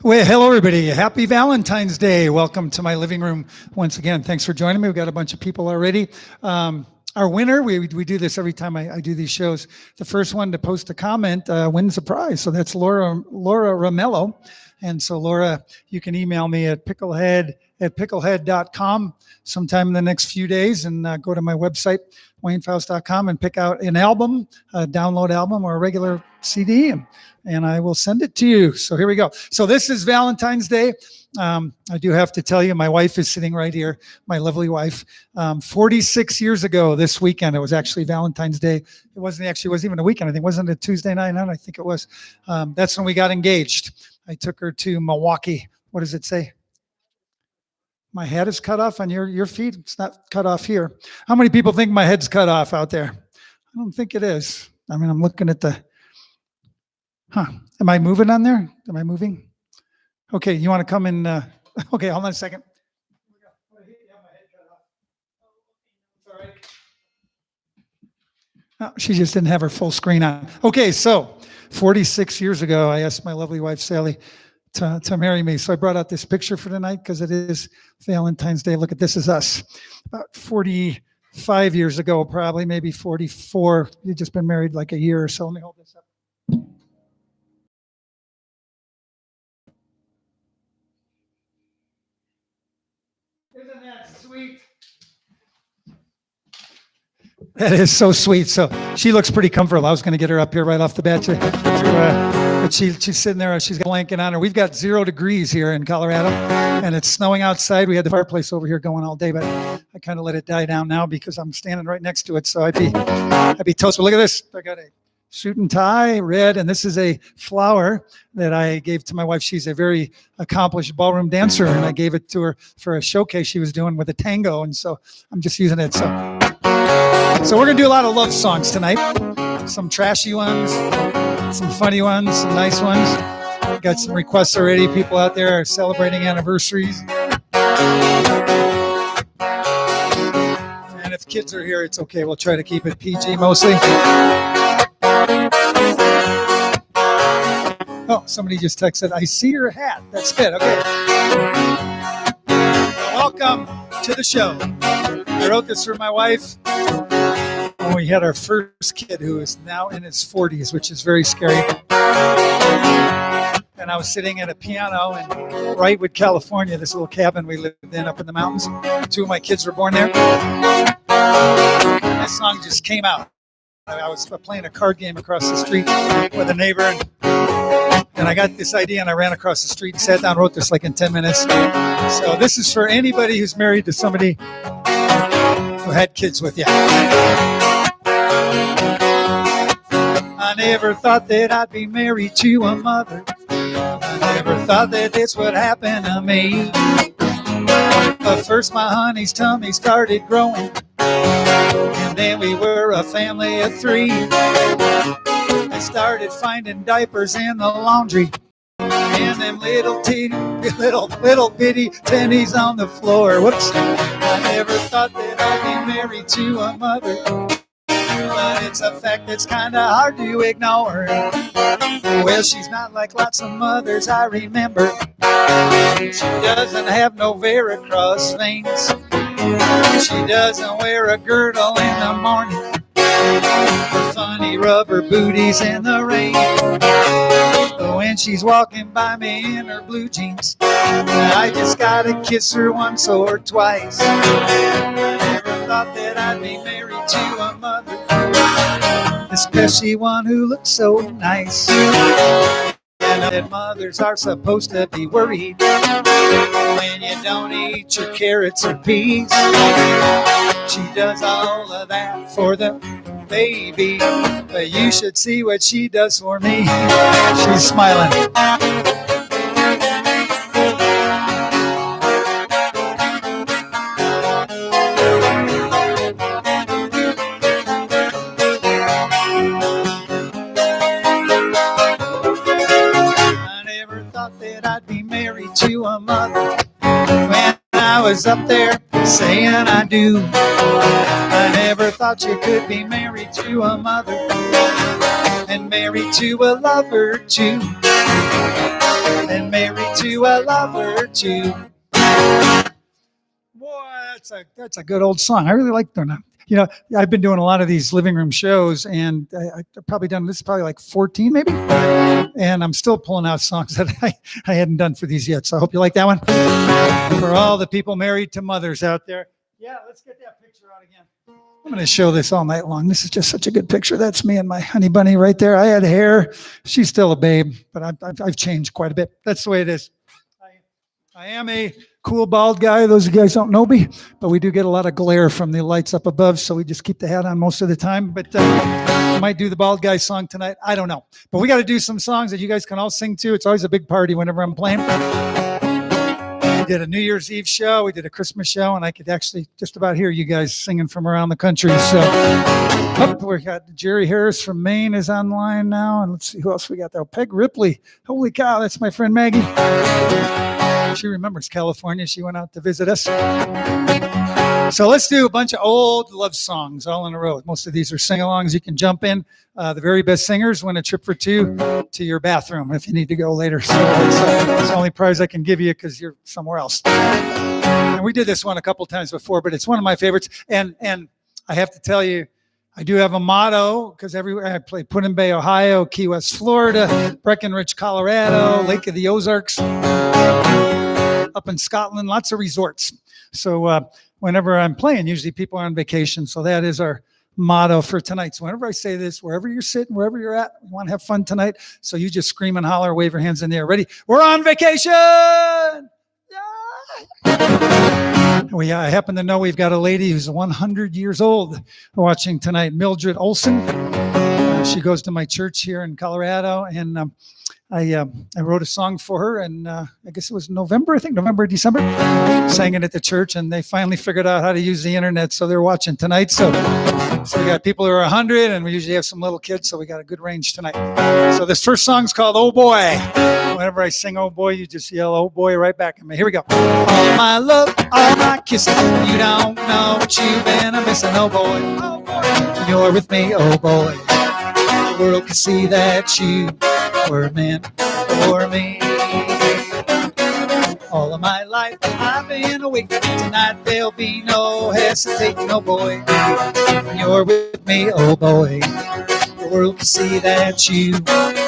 Well, hello, everybody. Happy Valentine's Day. Welcome to my living room once again. Thanks for joining me. We've got a bunch of people already. Our winner, we do this every time I do these shows. The first one to post a comment wins a prize. So that's Laura Ramello. And so, Laura, you can email me at picklehead@picklehead.com sometime in the next few days and go to my website, waynefaust.com, and pick out an album, a download album or a regular CD, and I will send it to you. So here we go. So this is Valentine's Day. I do have to tell you, my wife is sitting right here, my lovely wife. 46 years ago this weekend, it was actually Valentine's Day. It wasn't even a weekend. I think, wasn't it a Tuesday night? I think it was. That's when we got engaged. I took her to Milwaukee. What does it say? My head is cut off on your feet? It's not cut off here. How many people think my head's cut off out there? I don't think it is. I mean, I'm looking at the... Am I moving on there? Am I moving? Okay, you want to come in? Okay, hold on a second. Oh, she just didn't have her full screen on. Okay, so 46 years ago, I asked my lovely wife, Sally, to marry me. So I brought out this picture for tonight because it is Valentine's Day. Look at this is us. About 45 years ago, probably, maybe 44. We've just been married like a year or so. Let me hold this up. Isn't that sweet? That is so sweet. So she looks pretty comfortable. I was going to get her up here right off the bat, but she's sitting there. She's got a blanket on her. We've got 0 degrees here in Colorado, and it's snowing outside. We had the fireplace over here going all day, but I kind of let it die down now because I'm standing right next to it. So I'd be toast. But look at this. I got a suit and tie, red, and this is a flower that I gave to my wife. She's a very accomplished ballroom dancer, and I gave it to her for a showcase she was doing with a tango, and so I'm just using it. So we're gonna do a lot of love songs tonight. Some trashy ones, some funny ones, some nice ones. Got some requests already. People out there are celebrating anniversaries. And if kids are here, it's okay. We'll try to keep it PG mostly. Oh, somebody just texted, I see your hat. That's good. Okay. Welcome to the show. I wrote this for my wife when we had our first kid, who is now in his 40s, which is very scary. And I was sitting at a piano in Wrightwood, California, this little cabin we lived in up in the mountains. 2 of my kids were born there. This song just came out. I was playing a card game across the street with a neighbor, and I got this idea, and I ran across the street and sat down, wrote this like in 10 minutes. So this is for anybody who's married to somebody who had kids with you. I never thought that I'd be married to a mother. I never thought that this would happen to me. But first my honey's tummy started growing, and then we were a family of 3. I started finding diapers in the laundry, and them little bitty tennies on the floor. Whoops. I never thought that I'd be married to a mother, but it's a fact that's kind of hard to ignore. Well, she's not like lots of mothers I remember. She doesn't have no varicose veins. She doesn't wear a girdle in the morning, her funny rubber booties in the rain. When she's walking by me in her blue jeans, I just gotta kiss her once or twice. I never thought that I'd be married to a mother, especially one who looks so nice. And that mothers are supposed to be worried when you don't eat your carrots or peas. She does all of that for the baby, but you should see what she does for me. She's smiling. To a mother when I was up there saying I do. I never thought you could be married to a mother and married to a lover too. and married to a lover too. Boy, that's a good old song. I really like them. You know, I've been doing a lot of these living room shows, and I've probably done this probably like 14 maybe, and I'm still pulling out songs that I hadn't done for these yet. So I hope you like that one. For all the people married to mothers out there. Yeah, let's get that picture out again. I'm going to show this all night long. This is just such a good picture. That's me and my honey bunny right there. I had hair. She's still a babe, but I've changed quite a bit. That's the way it is. I am a cool bald guy. Those of you guys don't know me, but we do get a lot of glare from the lights up above, so we just keep the hat on most of the time. But I might do the bald guy song tonight. I don't know. But we got to do some songs that you guys can all sing to. It's always a big party whenever I'm playing. We did a New Year's Eve show. We did a Christmas show, and I could actually just about hear you guys singing from around the country. So we got Jerry Harris from Maine is online now. And let's see who else we got there. Peg Ripley. Holy cow, that's my friend Maggie. She remembers California. She went out to visit us. So let's do a bunch of old love songs all in a row. Most of these are sing-alongs. You can jump in. The very best singers win a trip for two to your bathroom if you need to go later. So it's the only prize I can give you because you're somewhere else. And we did this one a couple times before, but it's one of my favorites. And I have to tell you, I do have a motto because everywhere I play Put-in Bay, Ohio, Key West, Florida, Breckenridge, Colorado, Lake of the Ozarks, up in Scotland, lots of resorts. So whenever I'm playing, usually people are on vacation. So that is our motto for tonight. So whenever I say this, wherever you're sitting, wherever you're at, we want to have fun tonight. So you just scream and holler, wave your hands in the air. Ready? We're on vacation! I happen to know we've got a lady who's 100 years old watching tonight, Mildred Olson. She goes to my church here in Colorado, and I wrote a song for her, and I guess it was November, December, sang it at the church, and they finally figured out how to use the internet, so they're watching tonight. So we got people who are 100, and we usually have some little kids, so we got a good range tonight. So this first song's called Oh Boy. Whenever I sing Oh Boy, you just yell Oh Boy right back at me. Here we go. All my love, all my kissing, you don't know what you've been missing. Oh boy, oh boy, when you're with me, oh boy, the world can see that you were meant for me. All of my life I've been awake. Tonight there'll be no hesitating, oh boy. When you're with me, oh boy, the world can see that you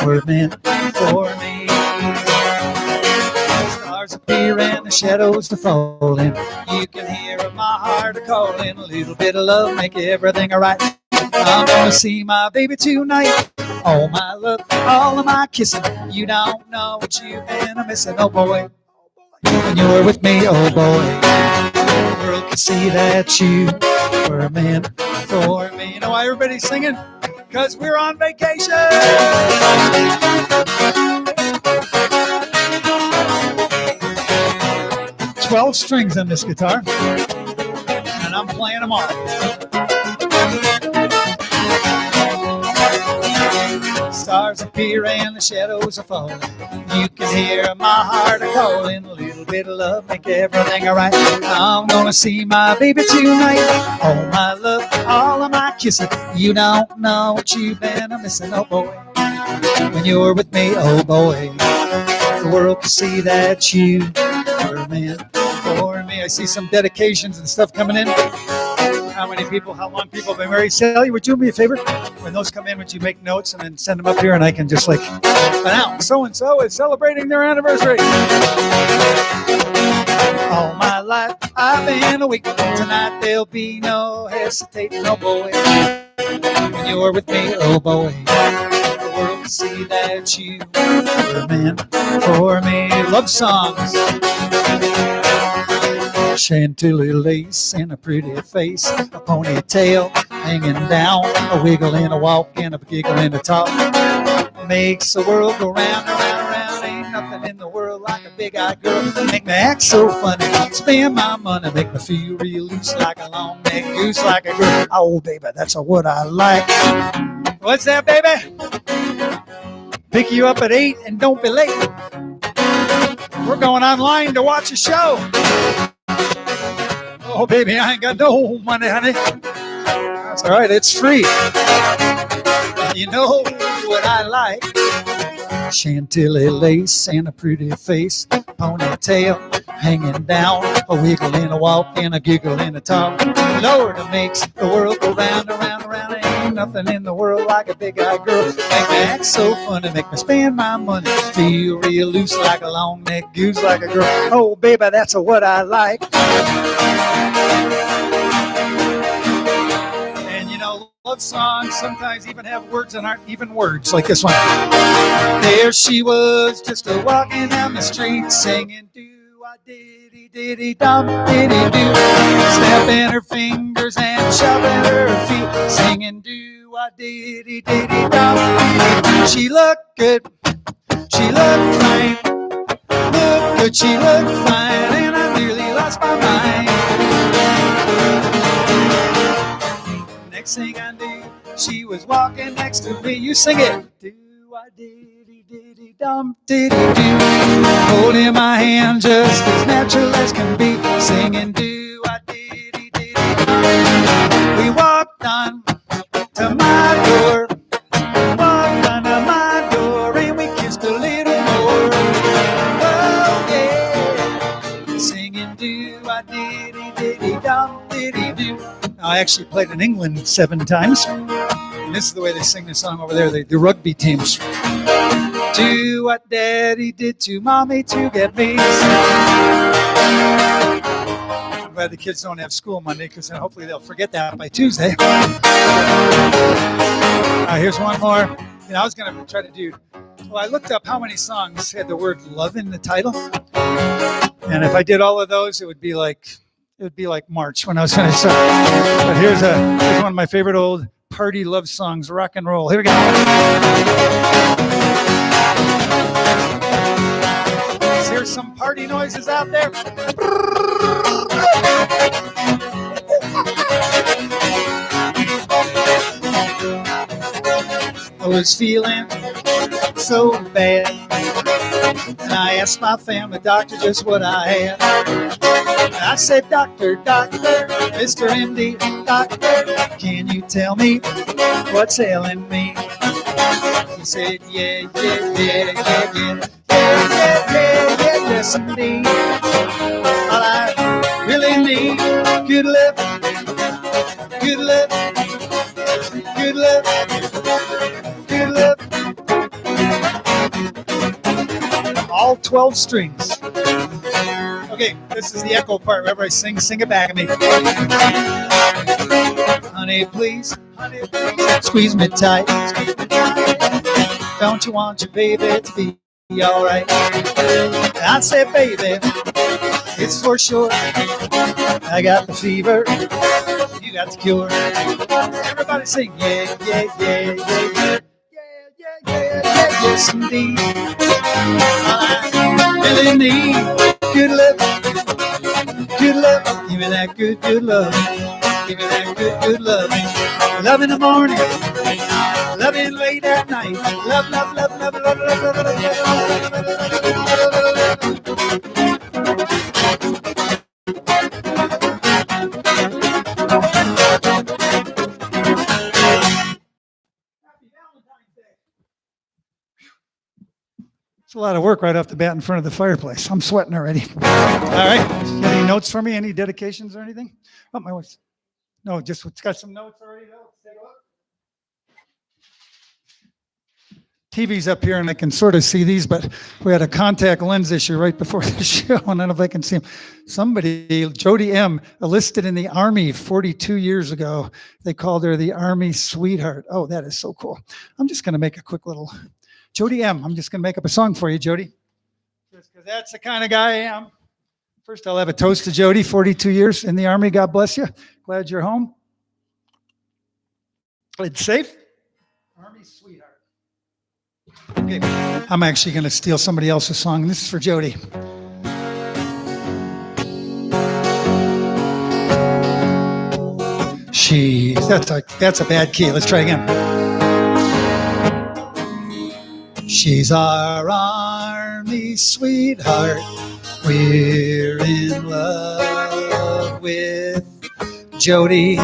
were meant for me. Stars appear and the shadows are falling. You can hear my heart a-calling. A little bit of love make everything alright. I'm gonna see my baby tonight. All my love, all of my kissing, you don't know what you've been missing, oh boy. When you're with me, oh boy, the world can see that you were meant for me. You know why everybody's singing? Because we're on vacation. 12 strings on this guitar, and I'm playing them all. Stars appear and the shadows are falling. You can hear my heart a-calling. A little bit of love make everything alright. I'm gonna see my baby tonight. All my love, all of my kissing, you don't know what you've been missing, oh boy. When you're with me, oh boy, the world can see that you were meant for me. I see some dedications and stuff coming in. How long people have been married. Sally, would you do me a favor? When those come in, would you make notes and then send them up here, and I can just announce so-and-so is celebrating their anniversary. All my life I've been awake. Tonight there'll be no hesitating, oh boy. When you're with me, oh boy, the world can see that you were meant for me. Love songs. Chantilly lace and a pretty face, a ponytail hanging down, a wiggle and a walk and a giggle and a talk. Makes the world go round and round and round. Ain't nothing in the world like a big-eyed girl. Make me act so funny, spend my money, make me feel real loose like a long-necked goose, like a girl. Oh, baby, that's what I like. What's that, baby? Pick you up at 8 and don't be late. We're going online to watch a show. Oh, baby, I ain't got no money, honey. That's all right, it's free. You know what I like? Chantilly lace and a pretty face, ponytail hanging down, a wiggle and a walk and a giggle and a talk. Lord, it makes the world go round and round and round. Ain't nothing in the world like a big-eyed girl. Make me act so funny, make me spend my money, feel real loose like a long-necked goose, like a girl. Oh, baby, that's what I like. And you know, love songs sometimes even have words that aren't even words, like this one. There she was, just a walking down the street, singing do-a-diddy diddy dum diddy do, snapping her fingers and shoving her feet, singing do-a-diddy diddy dum diddy do. She looked good, she looked fine, looked good, she looked fine, and I nearly lost my mind. Next thing I knew, she was walking next to me. You sing it. Do-a-diddy diddy dum diddy do, holding my hand just as natural as can be, singing do-a-diddy diddy dum. We walked on to my door, walked on to my door, and we kissed a little more. Oh yeah, singing do-a-diddy diddy dum diddy do. I actually played in England 7 times. And this is the way they sing this song over there, the rugby teams. Do what daddy did to mommy to get me. I'm glad the kids don't have school Monday, because then hopefully they'll forget that by Tuesday. Here's one more. You know, I was going to try to do, well, I looked up how many songs had the word love in the title. And if I did all of those, it would be like March when I was finished. But here's one of my favorite old party love songs, rock and roll. Here we go. Is there some party noises out there? I was feeling so bad, and I asked my family doctor just what I had. I said, doctor, Mr. MD, doctor, can you tell me what's ailing me? He said, yeah, yes indeed. All I really need, good love, good love, good love, good love. All 12 strings. Okay, this is the echo part. Whenever I sing it back at me. Honey, please, squeeze me tight. Don't you want your baby to be alright? I said, baby, it's for sure. I got the fever, you got the cure. Everybody sing, yeah, yes indeed. I really need good love, give me that good love, give me that good love. Love in the morning, love in late at night, love. It's a lot of work right off the bat in front of the fireplace. I'm sweating already. All right. Any notes for me? Any dedications or anything? Oh, my wife's. No, just it's got some notes already. Let's take a look. TV's up here, and I can sort of see these, but we had a contact lens issue right before the show. I don't know if I can see them. Somebody, Jody M., enlisted in the Army 42 years ago. They called her the Army sweetheart. Oh, that is so cool. I'm just going to make a quick little... Jody M., I'm just going to make up a song for you, Jody. Just because that's the kind of guy I am. First, I'll have a toast to Jody, 42 years in the Army. God bless you. Glad you're home. It's safe. Army sweetheart. Okay, I'm actually going to steal somebody else's song. This is for Jody. That's a bad key. Let's try again. She's our Army sweetheart. We're in love with Jody.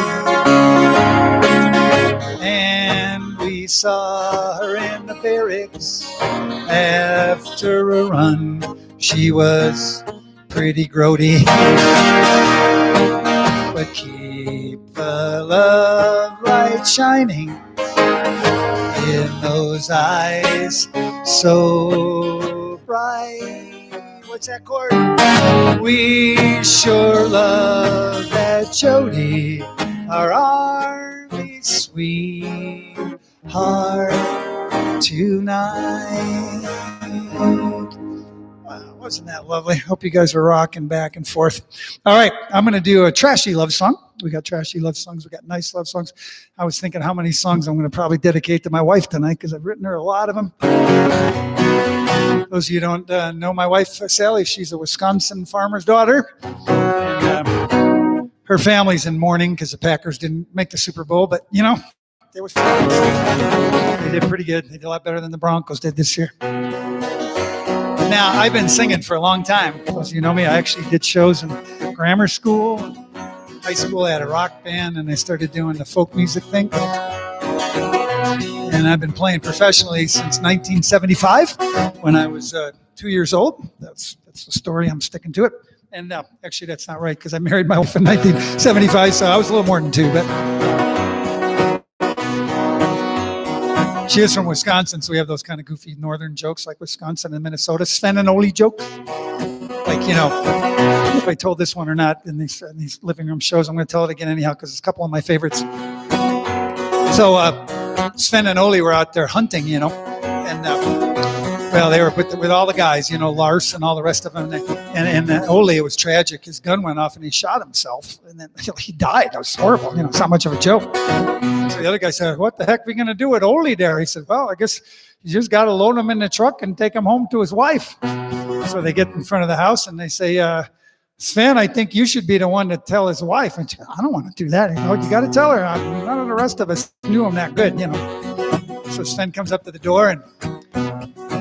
And we saw her in the barracks after a run. She was pretty grody, but keep the love light shining in those eyes so bright. What's that chord? We sure love that Jody, our army sweetheart tonight. Wow, wasn't that lovely? Hope you guys are rocking back and forth. All right, I'm going to do a trashy love song. We got trashy love songs. We got nice love songs. I was thinking how many songs I'm going to probably dedicate to my wife tonight because I've written her a lot of them. Those of you who don't know my wife, Sally, she's a Wisconsin farmer's daughter. And her family's in mourning because the Packers didn't make the Super Bowl. But, you know, they were they did pretty good. They did a lot better than the Broncos did this year. Now, I've been singing for a long time. Those of you know me, I actually did shows in grammar school. High school, I had a rock band, and I started doing the folk music thing. And I've been playing professionally since 1975 when I was 2 years old. That's the story. I'm sticking to it. And actually, that's not right because I married my wife in 1975, so I was a little more than two. But she is from Wisconsin, so we have those kind of goofy northern jokes like Wisconsin and Minnesota. Sven and Ole jokes. Like, you know, if I told this one or not in these living room shows, I'm going to tell it again anyhow because it's a couple of my favorites. So Sven and Ole were out there hunting, you know, and well, they were with all the guys, you know, Lars and all the rest of them. And Ole, it was tragic. His gun went off and he shot himself, and then he died. That was horrible. You know, it's not much of a joke. So the other guy said, "What the heck are we going to do with Ole there?" He said, "Well, I guess you just got to load him in the truck and take him home to his wife." So they get in front of the house and they say, "Sven, I think you should be the one to tell his wife." And she goes, "I don't want to do that." He goes, "You got to tell her. None of the rest of us knew him that good, you know." So Sven comes up to the door and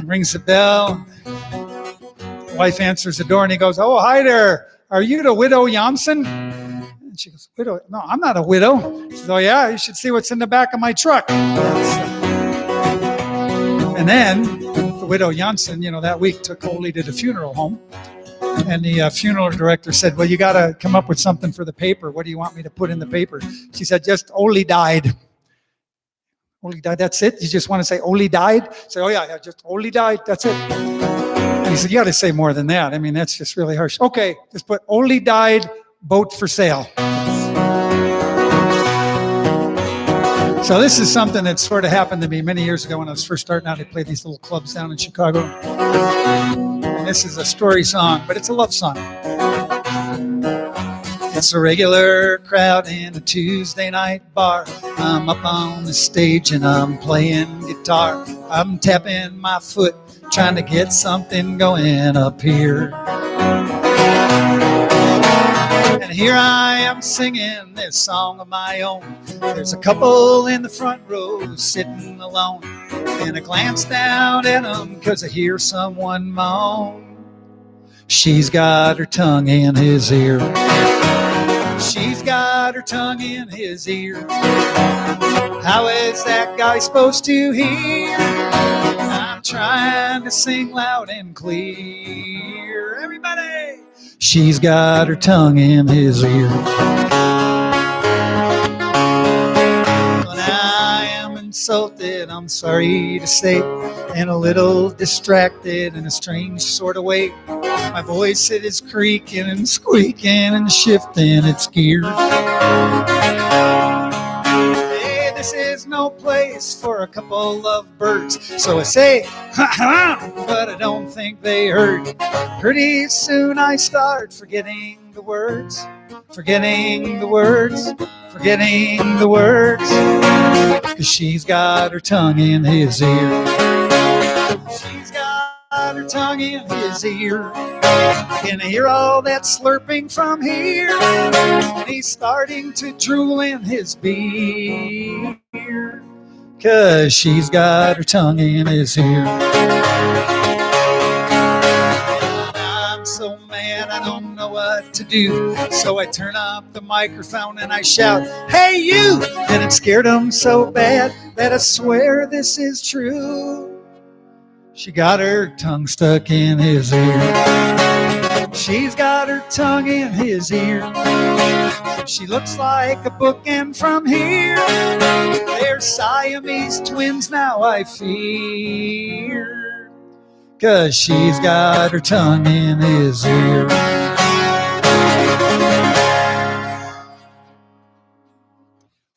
rings the bell. The wife answers the door and he goes, "Oh, hi there. Are you the widow Janssen?" And she goes, "Widow? No, I'm not a widow." She says, "Oh, yeah, you should see what's in the back of my truck." And then the widow Janssen, you know, that week took Ole to the funeral home. And the funeral director said, "Well, you got to come up with something for the paper. What do you want me to put in the paper?" She said, "Just Ole died." Ole died, that's it? You just want to say Ole died? Say, "Oh, yeah, just Ole died, that's it." And he said, "You got to say more than that. I mean, that's just really harsh." "Okay, just put Ole died, boat for sale." So this is something that sort of happened to me many years ago when I was first starting out. I played these little clubs down in Chicago. And this is a story song, but it's a love song. It's a regular crowd in a Tuesday night bar. I'm up on the stage and I'm playing guitar. I'm tapping my foot, trying to get something going up here. And here I am singing this song of my own. There's a couple in the front row sitting alone. And I glance down at them because I hear someone moan. She's got her tongue in his ear. She's got her tongue in his ear. How is that guy supposed to hear? I'm trying to sing loud and clear. Everybody! She's got her tongue in his ear. When I am insulted, I'm sorry to say, and a little distracted in a strange sort of way. My voice, it is creaking and squeaking and shifting its gears. Hey, this is no place for a couple of birds. So I say, but I don't think they heard. Pretty soon I start forgetting the words, forgetting the words, forgetting the words. 'Cause she's got her tongue in his ear. She's got her tongue in his ear. Can I hear all that slurping from here? And he's starting to drool in his beer. 'Cause she's got her tongue in his ear. I'm so mad I don't know what to do. So I turn up the microphone and I shout, "Hey you!" And it scared him so bad that I swear this is true. She got her tongue stuck in his ear. She's got her tongue in his ear. She looks like a bookend from here. They're Siamese twins now, I fear. 'Cause she's got her tongue in his ear.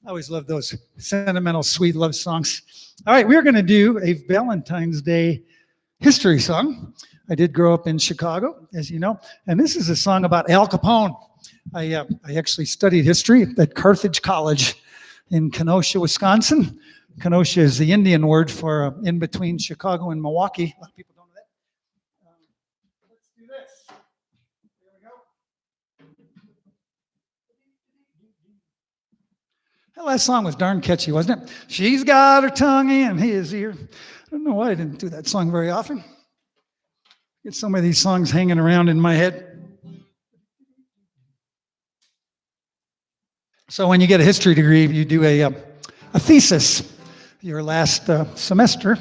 I always love those sentimental, sweet love songs. All right, we're going to do a Valentine's Day history song. I did grow up in Chicago, as you know, and this is a song about Al Capone. I actually studied history at Carthage College in Kenosha, Wisconsin. Kenosha is the Indian word for in between Chicago and Milwaukee. A lot of people don't know that. Let's do this. Here we go. That last song was darn catchy, wasn't it? She's got her tongue in his ear. I don't know why I didn't do that song very often. Get some of these songs hanging around in my head. So when you get a history degree, you do a thesis. Your last semester,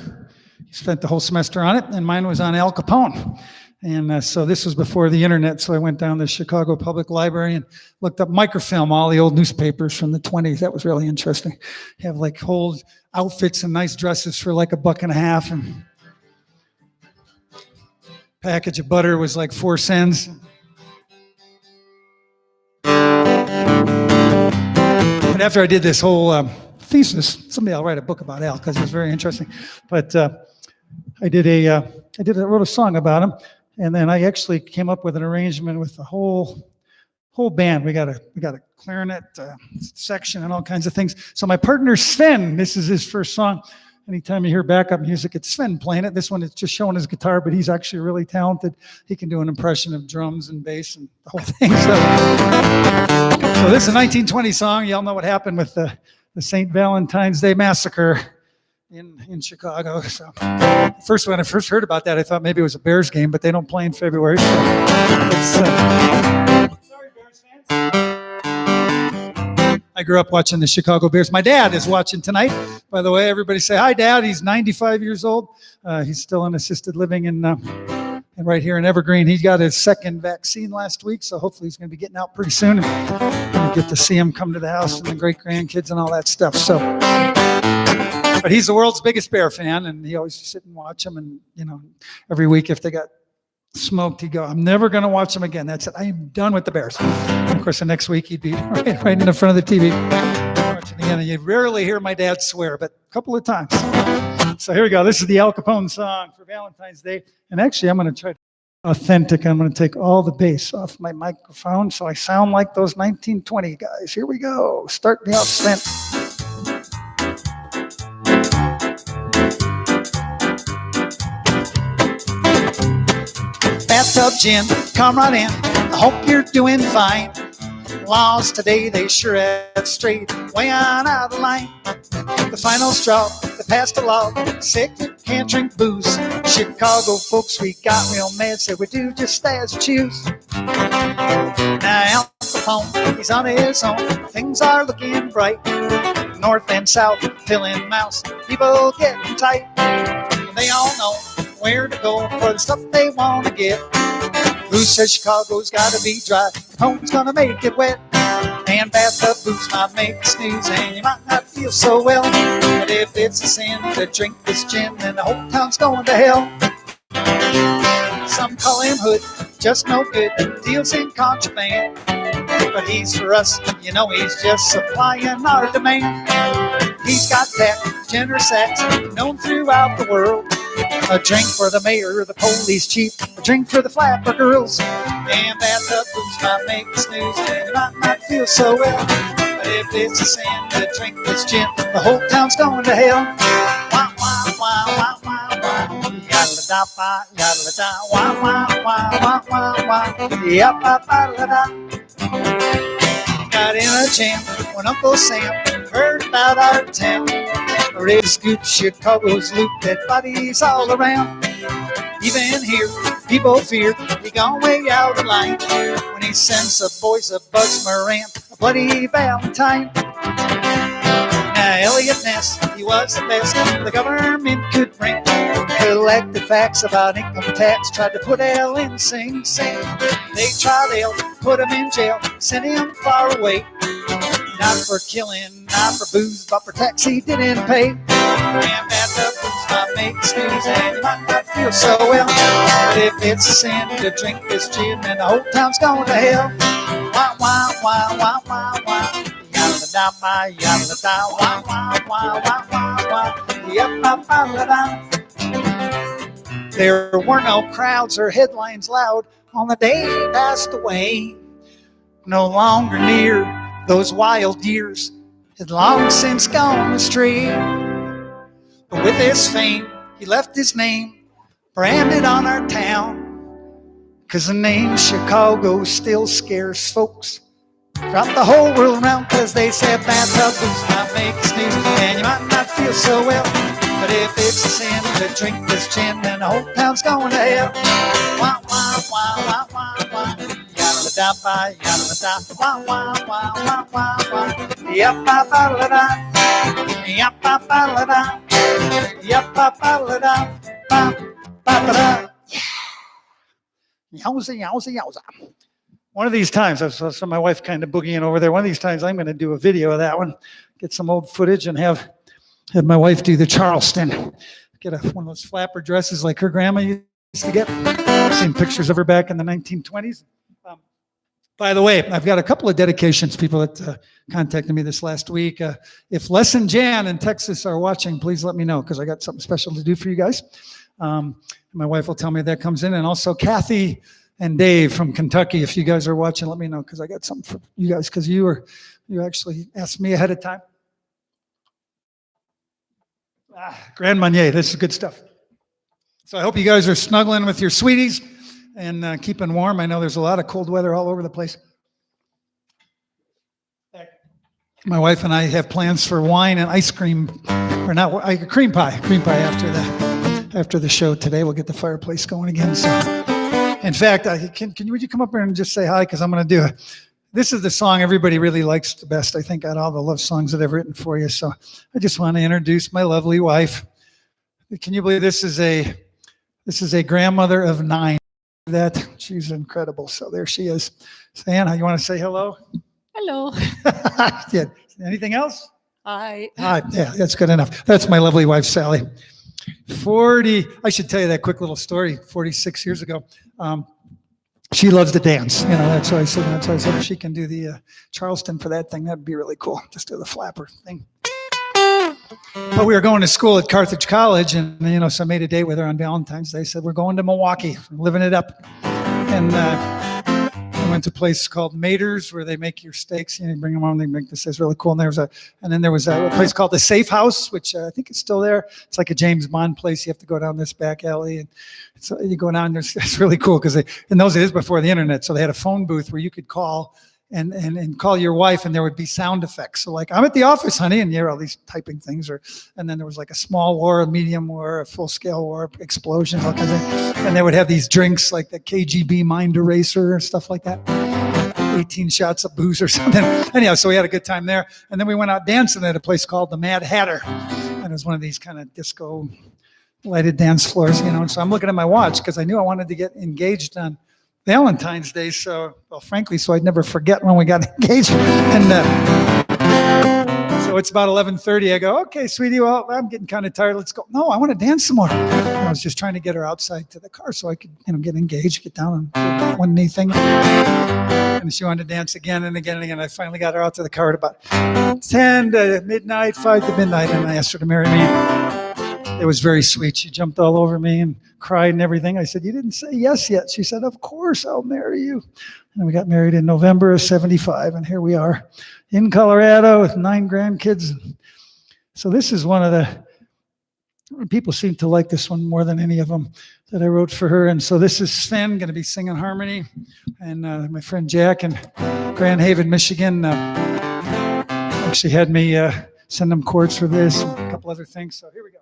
you spent the whole semester on it, and mine was on Al Capone. And so this was before the internet, so I went down to the Chicago Public Library and looked up microfilm, all the old newspapers from the 20s. That was really interesting. Have like old outfits and nice dresses for like $1.50, and package of butter was like 4 cents. But after I did this whole thesis, someday I'll write a book about Al because it was very interesting. But I wrote a song about him, and then I actually came up with an arrangement with the whole band. We got a clarinet section and all kinds of things. So my partner Sven, this is his first song. Anytime you hear backup music, it's Sven playing it. This one is just showing his guitar, but he's actually really talented. He can do an impression of drums and bass and the whole thing. So this is a 1920 song. Y'all know what happened with the St. Valentine's Day Massacre in Chicago. So when I first heard about that, I thought maybe it was a Bears game, but they don't play in February. So sorry, Bears fans. I grew up watching the Chicago Bears. My dad is watching tonight. By the way, everybody say hi, Dad. He's 95 years old. He's still in assisted living in right here in Evergreen. He got his second vaccine last week, so hopefully he's going to be getting out pretty soon. And get to see him come to the house and the great grandkids and all that stuff. So, but he's the world's biggest Bear fan, and he always sit and watch them. And every week if they got smoked, he'd go, "I'm never going to watch them again. That's it. I am done with the Bears." And of course, the next week he'd be right in the front of the TV watching again. And you rarely hear my dad swear, but a couple of times. So here we go. This is the Al Capone song for Valentine's Day. And actually, I'm going to try to be authentic. I'm going to take all the bass off my microphone so I sound like those 1920 guys. Here we go. Start me off, Sven. Bathtub gin, come right in. I hope you're doing fine. Laws today, they sure have strayed way on out of line. The final straw, they passed a law, sick can't drink booze. Chicago folks, we got real mad, said we do just as you choose. Now Al Capone, he's on his own, things are looking bright. North and south, filling mouths, people getting tight. They all know where to go for the stuff they want to get. Who says Chicago's gotta be dry? Capone's gonna make it wet. And bathtub boots might make you sneeze, and you might not feel so well. But if it's a sin to drink this gin, then the whole town's going to hell. Some call him Hood, just no good, deals in contraband. But he's for us, he's just supplying our demand. He's got that generous acts known throughout the world. A drink for the mayor, the police chief, a drink for the flapper girls. And bathtub boots might make you snooze, and you might not feel so well. But if it's a sin to drink this gin, the whole town's going to hell. Wah, wah, wah, wah, wah, wah. Yada-da-ba, yada-da, wah, wah, wah, wah, wah, wah. Yap-ba-ba-da-da. Got in a jam when Uncle Sam heard about our town. Ready to scoop Chicago's loot, dead bodies all around. Even here, people fear he gone way out of line when he sends the boys a Bugs Moran, a bloody Valentine. Elliot Ness, he was the best the government could bring. Collected facts about income tax, tried to put Al in Sing Sing. They tried Al, put him in jail, sent him far away. Not for killing, not for booze, but for tax he didn't pay. And at the booze might make excuse, and you might not feel so well. But if it's a sin to drink this gin, then the whole town's going to hell. Wah, wah, wah, wah, wah, wah. Yada da, yada da, wah, wah, wah, wah, wah, wah. Yada da, da. There were no crowds or headlines loud on the day he passed away. No longer near, those wild years had long since gone astray. But with his fame, he left his name branded on our town. 'Cause the name Chicago still scares folks throughout the whole world around. 'Cause they said bathtub booze might make a sneeze, and you might not feel so well. But if it's a sin to drink this gin, then the whole town's going to hell. Wah, wah, wah, wah, wah, wah. Yada da ba, yada da, wah, wah, wah, wah, wah, wah. Yap ba ba la da, yap ba ba la da, yap ba ba la da, ba ba ba da. Yowza, yowza, yowza. One of these times, I saw my wife kind of boogieing over there. One of these times, I'm going to do a video of that one, get some old footage, and have my wife do the Charleston. Get one of those flapper dresses like her grandma used to get. I've seen pictures of her back in the 1920s. By the way, I've got a couple of dedications, people that contacted me this last week. If Les and Jan in Texas are watching, please let me know, because I got something special to do for you guys. My wife will tell me that comes in. And also Kathy and Dave from Kentucky, if you guys are watching, let me know, because I got something for you guys, because you actually asked me ahead of time. Grand Marnier, this is good stuff. So I hope you guys are snuggling with your sweeties and keeping warm. I know there's a lot of cold weather all over the place. My wife and I have plans for wine and ice cream, or not, cream pie after the show today. We'll get the fireplace going again. So, in fact, would you come up here and just say hi? Because I'm going to do it. This is the song everybody really likes the best, I think, out of all the love songs that I've written for you. So I just want to introduce my lovely wife. Can you believe this is a grandmother of 9? That she's incredible. So there she is. So Anna, you want to say hello? Hello. Yeah. Anything else? Hi. Hi. Yeah, that's good enough. That's my lovely wife, Sally. I should tell you that quick little story. 46 years ago, she loves to dance. That's why I said if she can do the Charleston for that thing, that'd be really cool. Just do the flapper thing. But we were going to school at Carthage College, and so I made a date with her on Valentine's Day. Said we're going to Milwaukee, living it up, and I went to a place called Mater's where they make your steaks. You bring them home, they make this. It's really cool. And then there was a place called the Safe House, which I think is still there. It's like a James Bond place. You have to go down this back alley, and so you go down. It's really cool because in those days before the internet, so they had a phone booth where you could call and call your wife, and there would be sound effects. So like, I'm at the office, honey, and you hear all these typing things. And then there was like a small war, a medium war, a full scale war, explosions, all kinds of things. And they would have these drinks like the KGB mind eraser and stuff like that. 18 shots of booze or something. Anyhow, so we had a good time there. And then we went out dancing at a place called the Mad Hatter. And it was one of these kind of disco lighted dance floors, And so I'm looking at my watch because I knew I wanted to get engaged on Valentine's Day, so I'd never forget when we got engaged. And so it's about 11:30. I go, okay, sweetie, well, I'm getting kind of tired. Let's go. No, I want to dance some more. And I was just trying to get her outside to the car so I could, get engaged, get down and do one knee thing. And she wanted to dance again and again and again. I finally got her out to the car at about 10 to midnight, 5 to midnight, and I asked her to marry me. It was very sweet. She jumped all over me and cried and everything. I said, you didn't say yes yet. She said, of course I'll marry you. And we got married in November of 75. And here we are in Colorado with 9 grandkids. So this is one of the, people seem to like this one more than any of them that I wrote for her. And so this is Sven going to be singing harmony. And my friend Jack in Grand Haven, Michigan, actually had me send them chords for this and a couple other things. So here we go.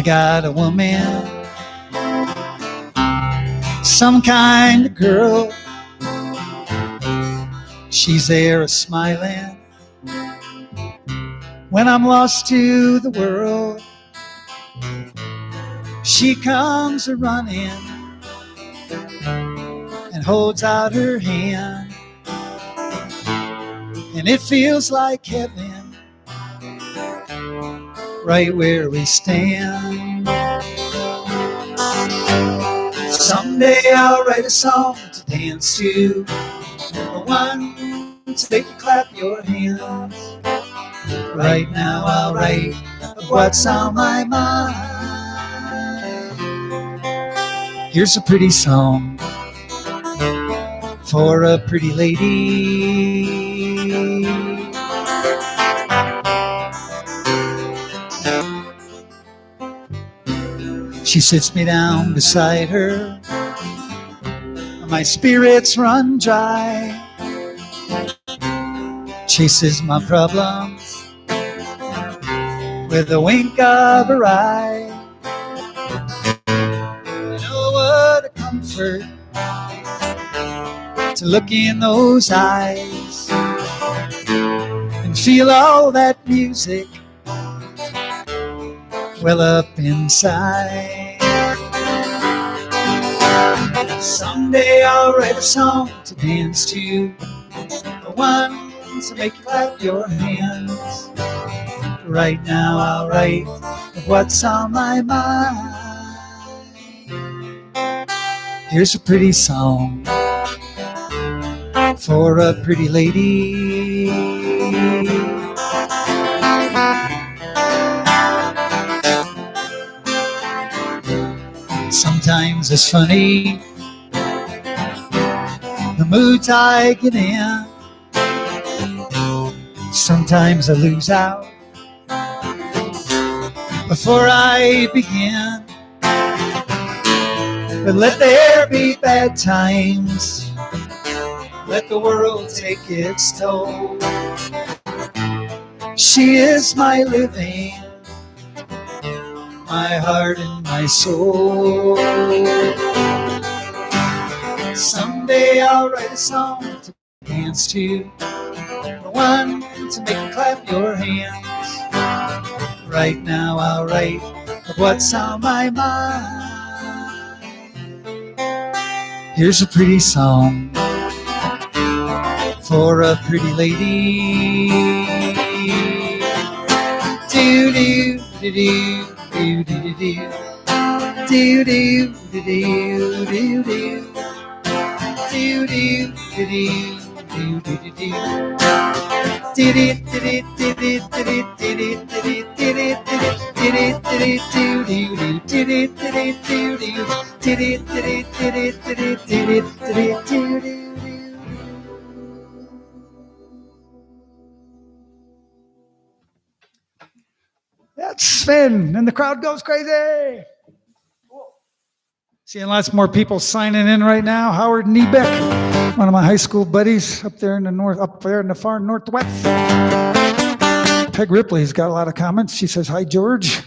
I got a woman, some kind of girl. She's there a-smiling when I'm lost to the world. She comes a-running and holds out her hand, and it feels like heaven right where we stand. Someday I'll write a song to dance to, the one to make you clap your hands. Right now I'll write what's on my mind. Here's a pretty song for a pretty lady. She sits me down beside her, my spirits run dry, chases my problems with a wink of her eye. You know what a comfort to look in those eyes and feel all that music well up inside. Someday I'll write a song to dance to, the one to make you clap your hands. Right now I'll write what's on my mind. Here's a pretty song for a pretty lady. Sometimes it's funny, the moods I get in. Sometimes I lose out before I begin. But let there be bad times, let the world take its toll. She is my living, my heart and my soul. Someday I'll write a song to dance to, the one to make you clap your hands. Right now I'll write what's on my mind. Here's a pretty song for a pretty lady. Do do do do do do do do do do do do. Do do do do do do do. Do do do do do do do do. That's Sven, and the crowd goes crazy. Seeing lots more people signing in right now. Howard Niebeck, one of my high school buddies up there in the north, up there in the far northwest. Peg Ripley's got a lot of comments. She says, "Hi, George."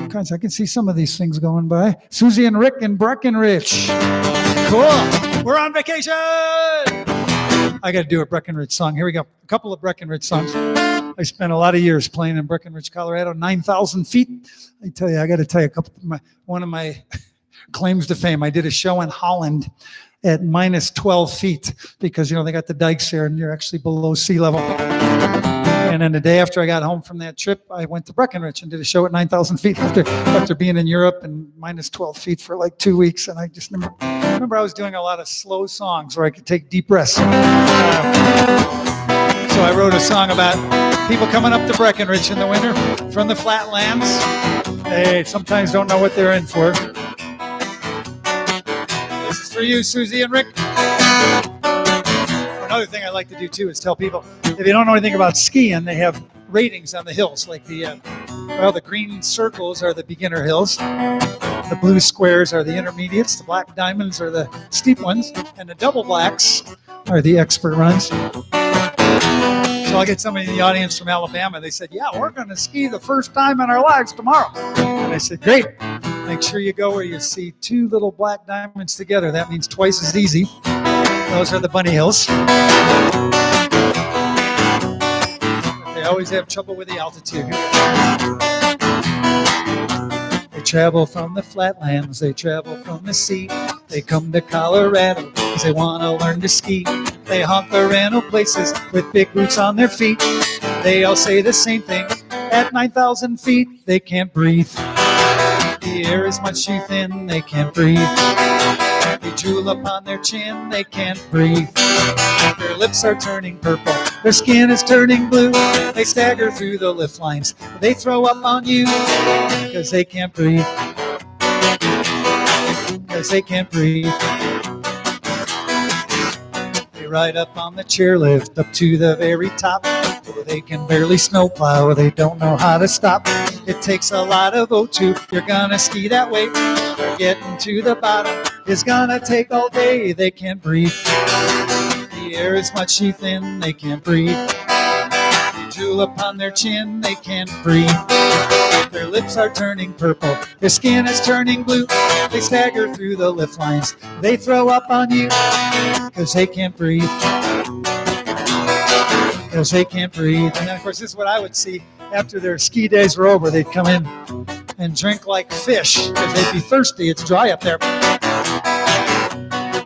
Guys, I can see some of these things going by. Susie and Rick in Breckenridge. Cool. We're on vacation. I got to do a Breckenridge song. Here we go. A couple of Breckenridge songs. I spent a lot of years playing in Breckenridge, Colorado, 9,000 feet. I tell you, I got to tell you, one of my claims to fame. I did a show in Holland at minus 12 feet because, you know, they got the dikes there and you're actually below sea level. And then the day after I got home from that trip, I went to Breckenridge and did a show at 9,000 feet after being in Europe and minus 12 feet for like 2 weeks. And I just remember I was doing a lot of slow songs where I could take deep breaths. So I wrote a song about people coming up to Breckenridge in the winter from the flatlands. They sometimes don't know what they're in for. This is for you, Susie and Rick. Another thing I like to do too is tell people, if you don't know anything about skiing, they have ratings on the hills. Like the green circles are the beginner hills. The blue squares are the intermediates. The black diamonds are the steep ones. And the double blacks are the expert runs. So So I'll get somebody in the audience from Alabama. They said, yeah, we're going to ski the first time in our lives tomorrow. And I said, great. Make sure you go where you see two little black diamonds together. That means twice as easy. Those are the bunny hills. They always have trouble with the altitude. They travel from the flatlands, they travel from the sea. They come to Colorado because they want to learn to ski. They haunt the rental places with big boots on their feet. They all say the same thing. At 9,000 feet, they can't breathe. The air is much too thin, they can't breathe. They drool upon their chin, they can't breathe. Their lips are turning purple, their skin is turning blue. They stagger through the lift lines, they throw up on you because they can't breathe. Because they can't breathe. They ride up on the chairlift up to the very top. They can barely snowplow, they don't know how to stop. It takes a lot of O2, you're gonna ski that way. Getting to the bottom is gonna take all day. They can't breathe. The air is much too thin, they can't breathe. They drool upon their chin, they can't breathe. Their lips are turning purple, their skin is turning blue. They stagger through the lift lines, they throw up on you because they can't breathe. Because they can't breathe. And then, of course, this is what I would see after their ski days were over. They'd come in and drink like fish because they'd be thirsty. It's dry up there.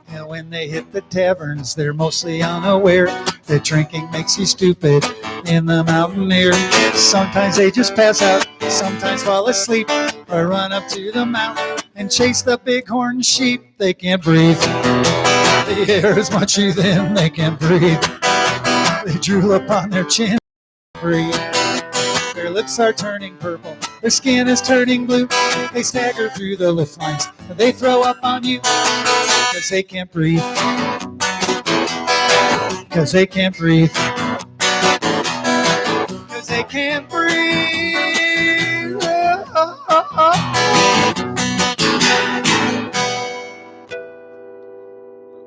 And when they hit the taverns, they're mostly unaware that drinking makes you stupid in the mountain air. Sometimes they just pass out, sometimes fall asleep, or run up to the mountain and chase the bighorn sheep. They can't breathe. The air is much too thin, they can't breathe. They drool upon their chin, breathe. Their lips are turning purple, their skin is turning blue. They stagger through the lift lines, and they throw up on you because they can't breathe. Because they can't breathe. Because they can't breathe. Oh, oh, oh.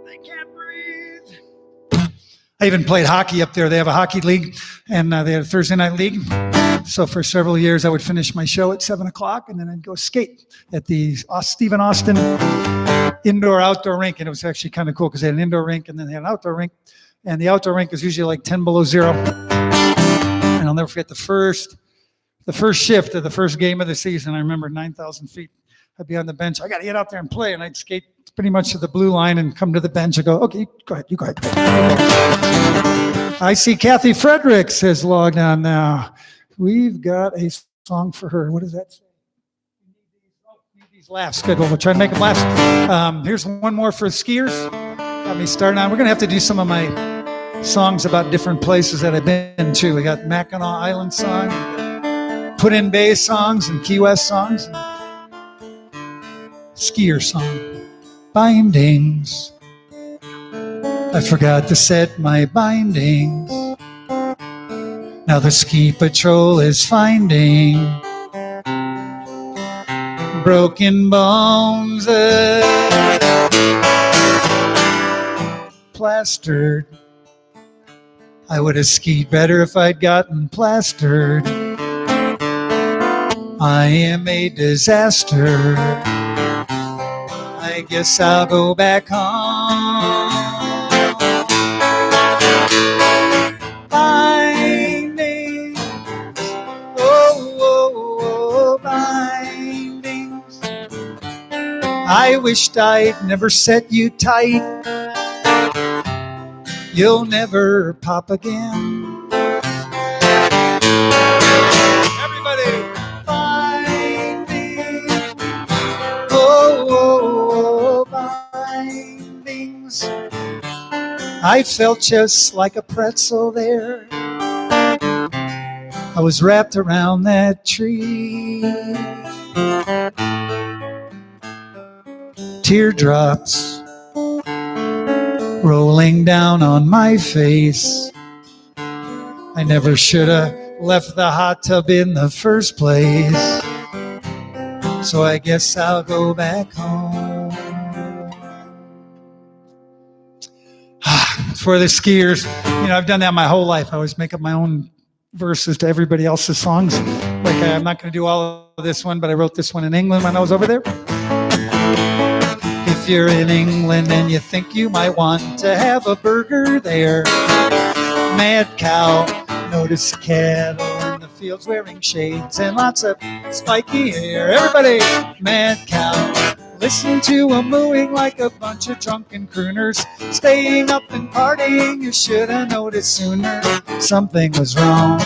They can't breathe. I even played hockey up there. They have a hockey league, and they had a Thursday night league. So for several years, I would finish my show at 7 o'clock, and then I'd go skate at the Stephen Austin indoor-outdoor rink. And it was actually kind of cool because they had an indoor rink, and then they had an outdoor rink. And the outdoor rink is usually like 10 below zero. And I'll never forget the first shift of the first game of the season. I remember 9,000 feet. I'd be on the bench. I got to get out there and play, and I'd skate pretty much to the blue line and come to the bench and go, okay, go ahead, you go ahead. I see Kathy Fredericks has logged on now. We've got a song for her. What does that say? Need these laughs. Good. Well, we'll try to make them laugh. Here's one more for skiers. Got me started on. We're going to have to do some of my songs about different places that I've been to. We got Mackinac Island song, Put in Bay songs, and Key West songs. Skier song. Bindings. I forgot to set my bindings. Now the ski patrol is finding broken bones, plastered. I would have skied better if I'd gotten plastered. I am a disaster. I guess I'll go back home. Bindings, oh, bindings. I wished I'd never set you tight. You'll never pop again. Everybody, bindings, oh, bindings. I felt just like a pretzel there. I was wrapped around that tree. Teardrops rolling down on my face. I never should have left the hot tub in the first place. So I guess I'll go back home. For the skiers, I've done that my whole life. I always make up my own verses to everybody else's songs. Like I'm not going to do all of this one, but I wrote this one in England when I was over there. If you're in England and you think you might want to have a burger there, mad cow, notice the cattle in the fields wearing shades and lots of spiky hair. Everybody, mad cow, listen to 'em mooing like a bunch of drunken crooners, staying up and partying. You should have noticed sooner something was wrong.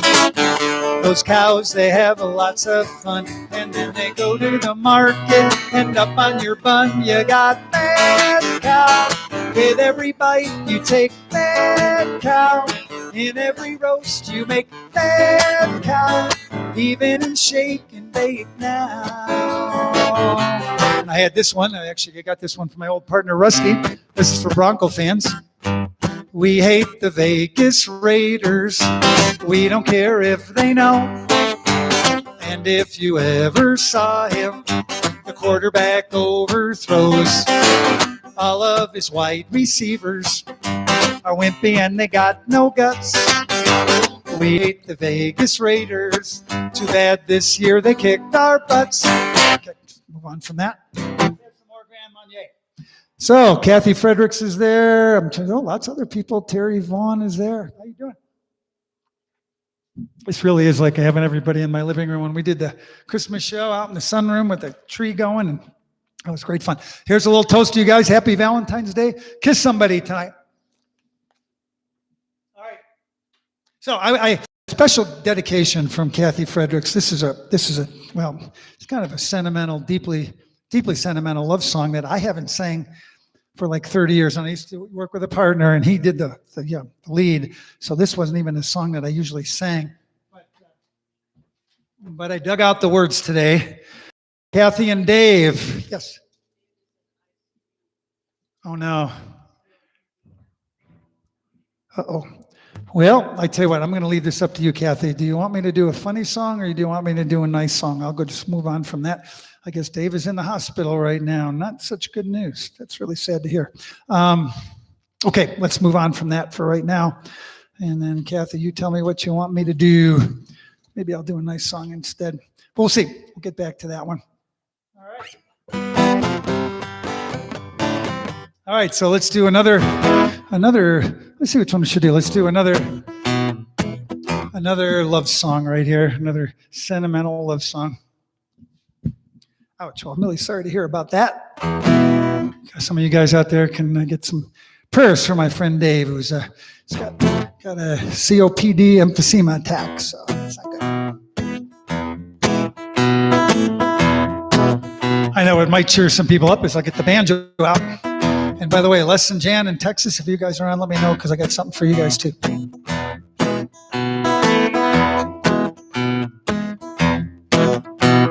Those cows, they have lots of fun, and then they go to the market, and up on your bun you got mad cow. With every bite you take mad cow, in every roast you make mad cow, even in shake and bake now. And I had this one, I got this one from my old partner Rusty. This is for Bronco fans. We hate the Vegas Raiders. We don't care if they know. And if you ever saw him, the quarterback overthrows. All of his wide receivers are wimpy and they got no guts. We hate the Vegas Raiders. Too bad this year they kicked our butts. Okay, move on from that. There's some more Grand Marnier. So, Kathy Fredericks is there. Lots of other people. Terry Vaughn is there. How you doing? This really is like having everybody in my living room when we did the Christmas show out in the sunroom with the tree going, and it was great fun. Here's a little toast to you guys. Happy Valentine's Day. Kiss somebody tonight. All right. So, I special dedication from Kathy Fredericks. This is a well, it's kind of a sentimental, deeply sentimental love song that I haven't sang for like 30 years. And I used to work with a partner, and he did the lead. So this wasn't even a song that I usually sang. But I dug out the words today. Kathy and Dave. Yes. Oh, no. Uh-oh. Well, I tell you what, I'm going to leave this up to you, Kathy. Do you want me to do a funny song, or do you want me to do a nice song? I'll go just move on from that. I guess Dave is in the hospital right now. Not such good news. That's really sad to hear. Okay, let's move on from that for right now. And then, Kathy, you tell me what you want me to do. Maybe I'll do a nice song instead. We'll see. We'll get back to that one. All right. All right, so let's do another, let's see which one we should do. Let's do another love song right here, another sentimental love song. Ouch, well, I'm really sorry to hear about that. Some of you guys out there can get some prayers for my friend Dave, who's he's got a COPD emphysema attack, so it's not good. I know it might cheer some people up as I get the banjo out. And by the way, Les and Jan in Texas, if you guys are on, let me know, because I got something for you guys too.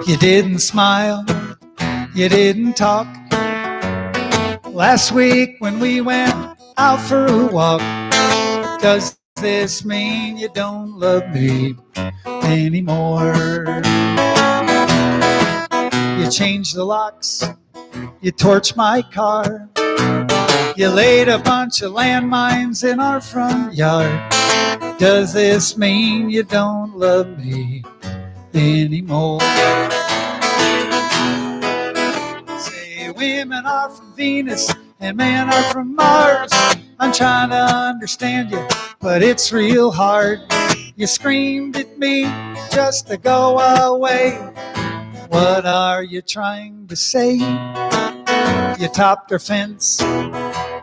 You didn't smile, you didn't talk. Last week when we went out for a walk, does this mean you don't love me anymore? You changed the locks, you torched my car, you laid a bunch of landmines in our front yard. Does this mean you don't love me anymore? Say women are from Venus and men are from Mars. I'm trying to understand you, but it's real hard. You screamed at me just to go away. What are you trying to say? You topped our fence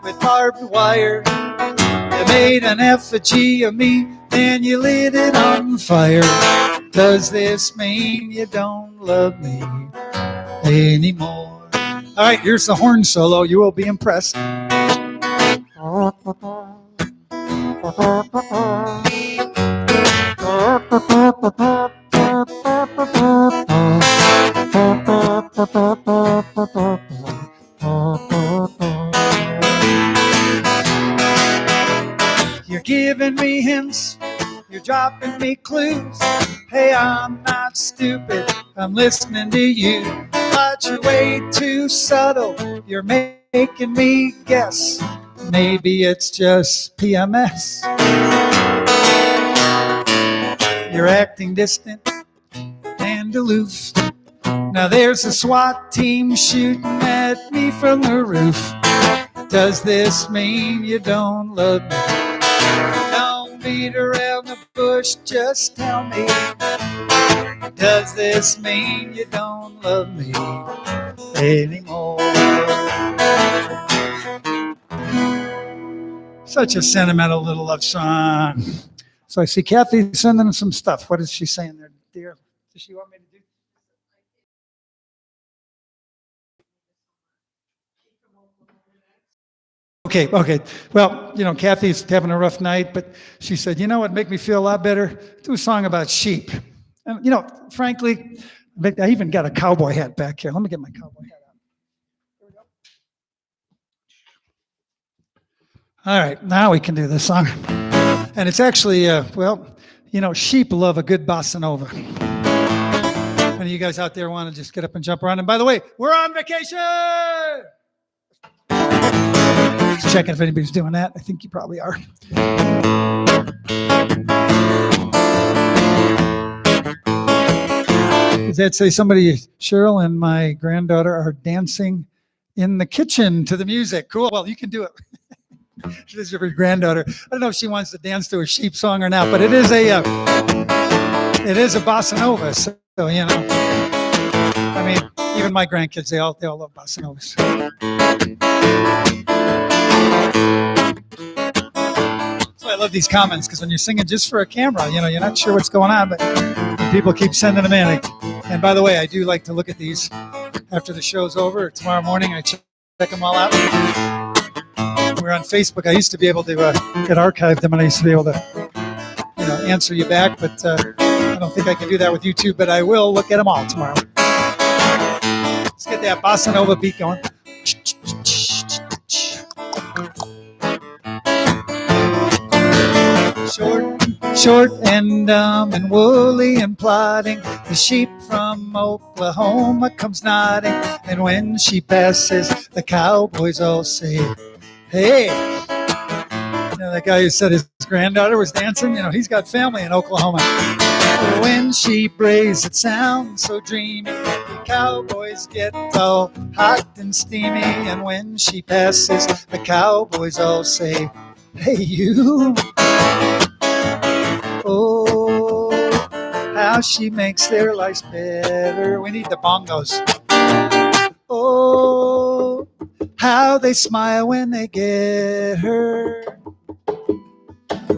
with barbed wire. You made an effigy of me, then you lit it on fire. Does this mean you don't love me anymore? All right, here's the horn solo. You will be impressed. You're giving me hints, you're dropping me clues. Hey, I'm not stupid, I'm listening to you. But you're way too subtle, you're making me guess maybe it's just PMS. You're acting distant and aloof. Now there's a SWAT team shooting at me from the roof. Does this mean you don't love me? Don't beat around the bush, just tell me. Does this mean you don't love me anymore? Such a sentimental little love song. So I see Kathy sending some stuff. What is she saying there, dear? Does she want me to do? Okay. Well, Kathy's having a rough night, but she said, what'd make me feel a lot better? Do a song about sheep. And, frankly, I even got a cowboy hat back here. Let me get my cowboy hat out. Here we go. All right, now we can do this song. And it's actually, sheep love a good bossa nova. Any of you guys out there want to just get up and jump around? And by the way, we're on vacation! Just checking if anybody's doing that. I think you probably are. Does that say somebody, Cheryl and my granddaughter are dancing in the kitchen to the music? Cool. Well, you can do it. This is your granddaughter. I don't know if she wants to dance to a sheep song or not, but it is a bossa nova. So I mean, even my grandkids, they all love bossa novas. That's why I love these comments, because when you're singing just for a camera, you're not sure what's going on, but people keep sending them in. And by the way, I do like to look at these after the show's over. Tomorrow morning, I check them all out. We're on Facebook. I used to be able to get archived them, and I used to be able to, answer you back. But I don't think I can do that with YouTube. But I will look at them all tomorrow. Let's get that bossa nova beat going. Short and dumb and woolly and plodding, the sheep from Oklahoma comes nodding, and when she passes, the cowboys all say, "Hey!" That guy who said his granddaughter was dancing, he's got family in Oklahoma. When she brays, it sounds so dreamy. The cowboys get all hot and steamy, and when she passes, the cowboys all say, "Hey, you!" Oh, how she makes their lives better. We need the bongos. Oh, how they smile when they get her.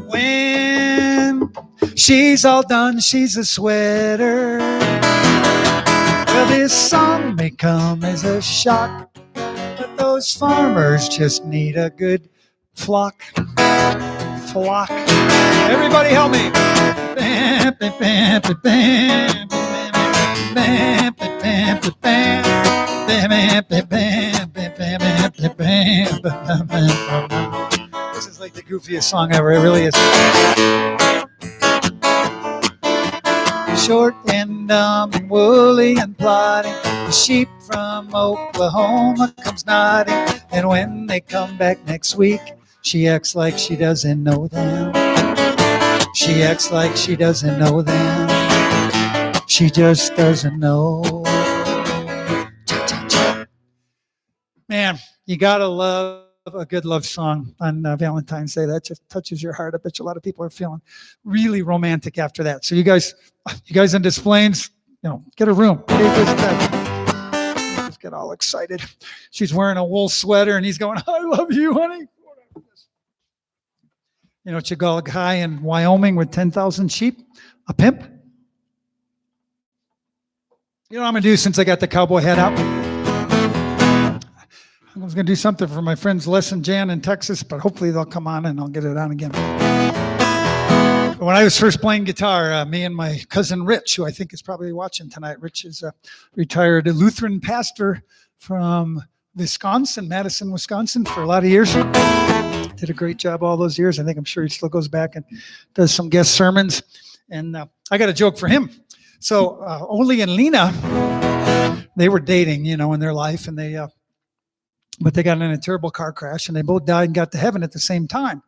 When she's all done, she's a sweater. Well, this song may come as a shock, but those farmers just need a good flock. Everybody help me. This is like the goofiest song ever. It really is. Short and dumb and woolly and plodding, the sheep from Oklahoma comes nodding, and when they come back next week, she acts like she doesn't know them. She acts like she doesn't know them. She just doesn't know. Man, you gotta love a good love song on Valentine's Day. That just touches your heart. I bet you a lot of people are feeling really romantic after that. So you guys in Des Plaines, get a room. Just get all excited. She's wearing a wool sweater, and he's going, "I love you, honey." A guy in Wyoming with 10,000 sheep, a pimp. You know what I'm going to do since I got the cowboy hat out? I was going to do something for my friends Les and Jan in Texas, but hopefully they'll come on and I'll get it on again. When I was first playing guitar, me and my cousin Rich, who I think is probably watching tonight, Rich is a retired Lutheran pastor from Madison, Wisconsin, for a lot of years. Did a great job all those years. I'm sure he still goes back and does some guest sermons. And I got a joke for him. So Oli and Lena, they were dating, in their life, and they but they got in a terrible car crash, and they both died and got to heaven at the same time.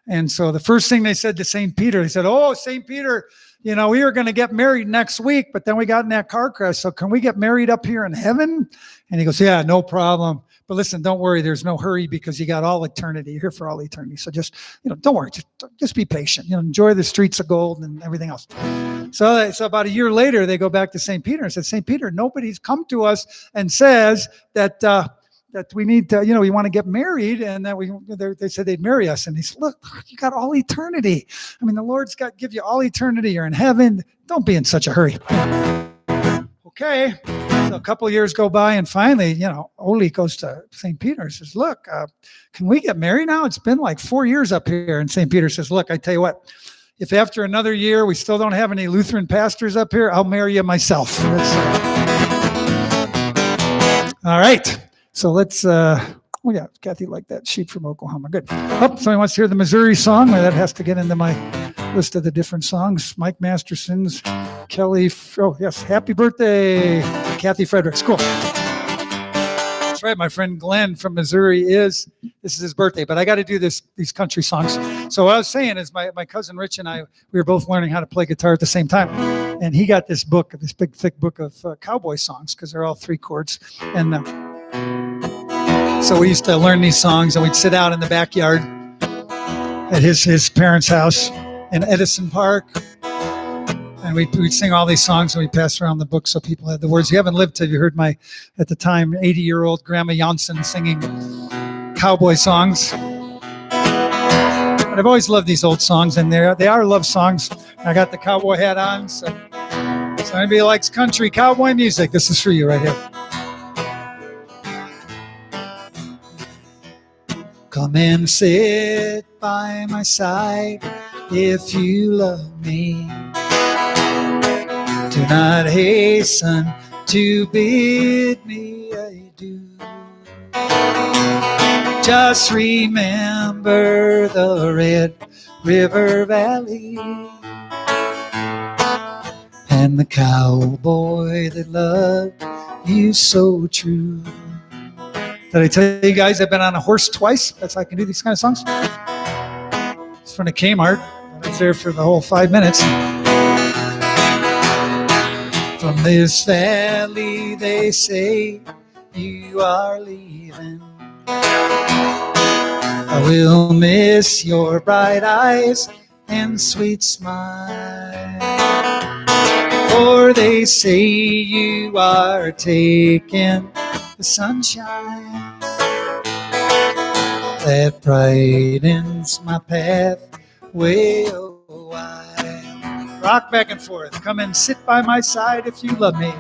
And so the first thing they said to St. Peter, they said, "Oh, St. Peter, we were going to get married next week, but then we got in that car crash. So can we get married up here in heaven?" And he goes, "Yeah, no problem. But listen, don't worry. There's no hurry because you got all eternity. You're here for all eternity. So just, don't worry. Just be patient. Enjoy the streets of gold and everything else." So about a year later, they go back to St. Peter and said, "St. Peter, nobody's come to us and says that we need to, we want to get married, and that they said they'd marry us." And he said, "Look, you got all eternity. I mean, the Lord's give you all eternity. You're in heaven. Don't be in such a hurry." Okay. So a couple of years go by, and finally, Oli goes to St. Peter and says, "Look, can we get married now? It's been like 4 years up here." And St. Peter says, "Look, I tell you what, if after another year we still don't have any Lutheran pastors up here, I'll marry you myself." All right. So let's, yeah, Kathy liked that sheep from Oklahoma. Good. Oh, somebody wants to hear the Missouri song. Well, that has to get into my list of the different songs. Mike Masterson's, Kelly. Oh, yes. Happy birthday, Kathy Fredericks. Cool. That's right. My friend Glenn from Missouri this is his birthday, but I got to do these country songs. So what I was saying is my cousin Rich and I, we were both learning how to play guitar at the same time. And he got this big, thick book of cowboy songs because they're all 3 chords. And so we used to learn these songs, and we'd sit out in the backyard at his parents' house in Edison Park, and we'd sing all these songs, and we'd pass around the book so people had the words. You haven't lived till you heard my, at the time, 80-year-old Grandma Janssen singing cowboy songs. But I've always loved these old songs, and they are love songs. I got the cowboy hat on, so anybody likes country cowboy music, this is for you right here. Come and sit by my side if you love me. Do not hasten to bid me adieu. Just remember the Red River Valley and the cowboy that loved you so true. Did I tell you guys I've been on a horse twice? That's how I can do these kind of songs. It's from the Kmart. I was there for the whole 5 minutes. From this valley, they say you are leaving. I will miss your bright eyes and sweet smile. For they say you are taking the sunshine that brightens my pathway a while. Rock back and forth. Come and sit by my side if you love me.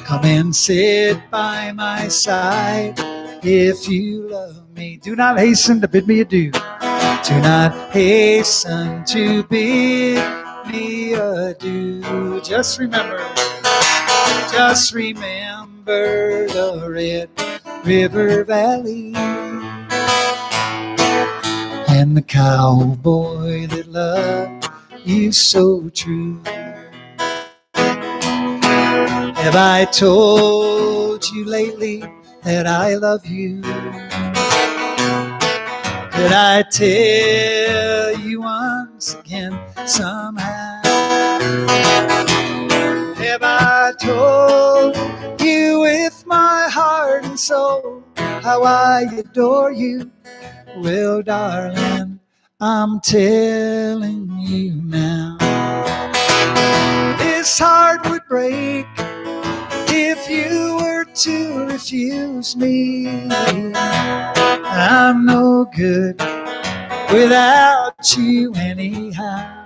Come and sit by my side if you love me. Do not hasten to bid me adieu. Do not hasten to bid me adieu. Just remember the Red River Valley and the cowboy that loved you so true. Have I told you lately that I love you? Did I tell you once again somehow? Have I told you with my heart and soul how I adore you? Well, darling, I'm telling you now. This heart would break if you were to refuse me. I'm no good without you anyhow.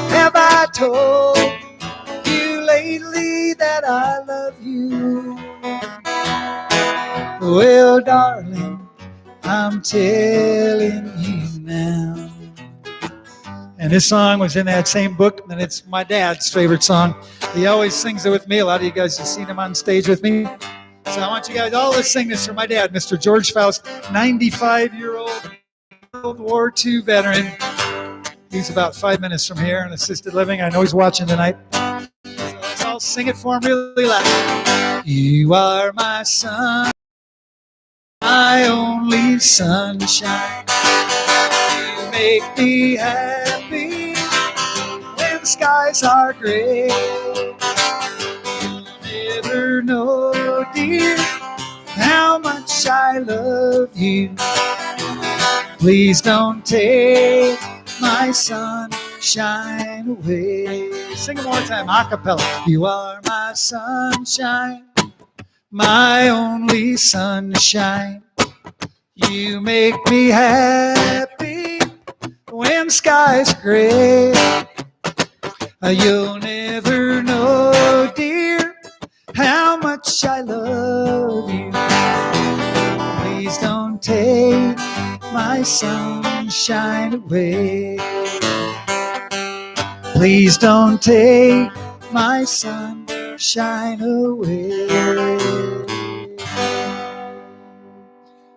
Have I told you lately that I love you? Well, darling, I'm telling you now. And this song was in that same book, and it's my dad's favorite song. He always sings it with me. A lot of you guys have seen him on stage with me. So I want you guys all to sing this for my dad, Mr. George Faust, 95-year-old World War II veteran. He's about 5 minutes from here in assisted living. I know he's watching tonight. So let's all sing it for him really loud. You are my sun, my only sunshine. You make me happy when the skies are gray. You'll never know, dear, how much I love you. Please don't take my sunshine away. Sing it one more time, a cappella. You are my sunshine, my only sunshine. You make me happy when skies gray. You'll never know, dear, how much I love you. Please don't take my sunshine away. Please don't take my sunshine away.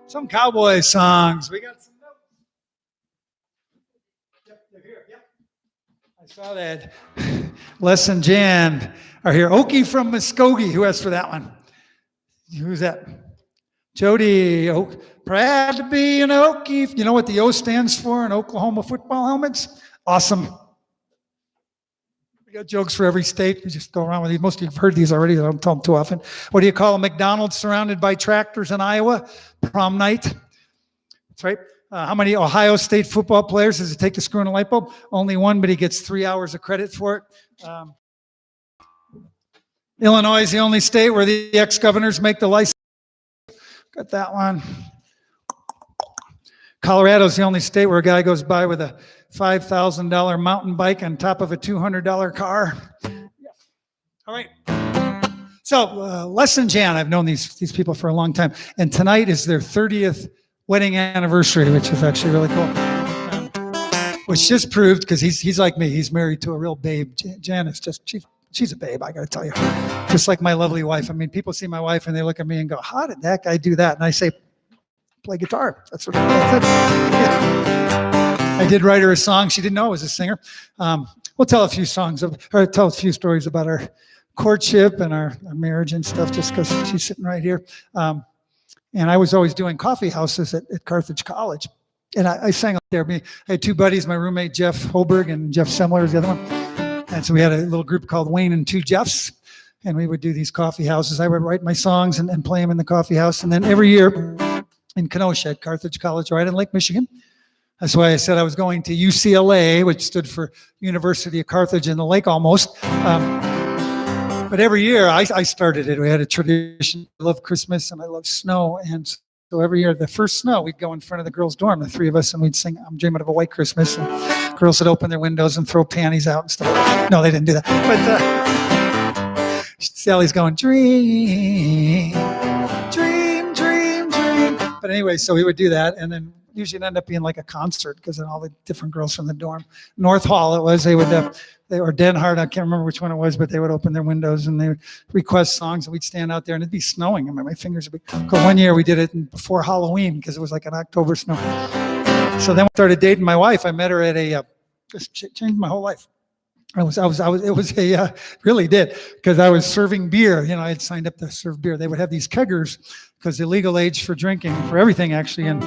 Some cowboy songs. We got some notes. Yep, they're here. Yep. I saw that. Les and Jan are here. Okie from Muskogee. Who asked for that one? Who's that? Jody. Proud to be an Okie. You know what the O stands for in Oklahoma football helmets? Awesome. We got jokes for every state. We just go around with these. Most of you have heard these already. I don't tell them too often. What do you call a McDonald's surrounded by tractors in Iowa? Prom night. That's right. How many Ohio State football players does it take to screw in a light bulb? Only one, but he gets 3 hours of credit for it. Illinois is the only state where the ex-governors make the license. Got that one. Colorado's the only state where a guy goes by with a $5,000 mountain bike on top of a $200 car. All right. So Les and Jan, I've known these people for a long time, and tonight is their 30th wedding anniversary, which is actually really cool. Which just proved, because he's like me, he's married to a real babe. Jan is just she's a babe, I got to tell you, just like my lovely wife. I mean, people see my wife and they look at me and go, "How did that guy do that?" And I say, "Play guitar." That's it. Yeah. I did write her a song. She didn't know I was a singer. We'll tell a few tell a few stories about our courtship and our marriage and stuff, just because she's sitting right here. And I was always doing coffee houses at Carthage College. And I sang up there. I had two buddies, my roommate Jeff Holberg and Jeff Semler was the other one. And so we had a little group called Wayne and Two Jeffs. And we would do these coffee houses. I would write my songs and play them in the coffee house. And then every year in Kenosha at Carthage College, right in Lake Michigan. That's why I said I was going to UCLA, which stood for University of Carthage in the Lake almost. But every year I started it. We had a tradition. I love Christmas and I love snow. And so every year, the first snow, we'd go in front of the girls' dorm, the three of us, and we'd sing "I'm Dreaming of a White Christmas." And girls would open their windows and throw panties out and stuff. No, they didn't do that. But Sally's going, "Dream, dream, dream, dream." But anyway, so we would do that. And then usually it'd end up being like a concert because then all the different girls from the dorm. North Hall it was. They were Denhart, I can't remember which one it was, but they would open their windows and they would request songs and we'd stand out there and it'd be snowing. I mean, my fingers would be cold. One year we did it before Halloween because it was like an October snow. So then we started dating my wife. I met her at just changed my whole life. Really did, because I was serving beer. You know, I had signed up to serve beer. They would have these keggers because the legal age for drinking, for everything actually in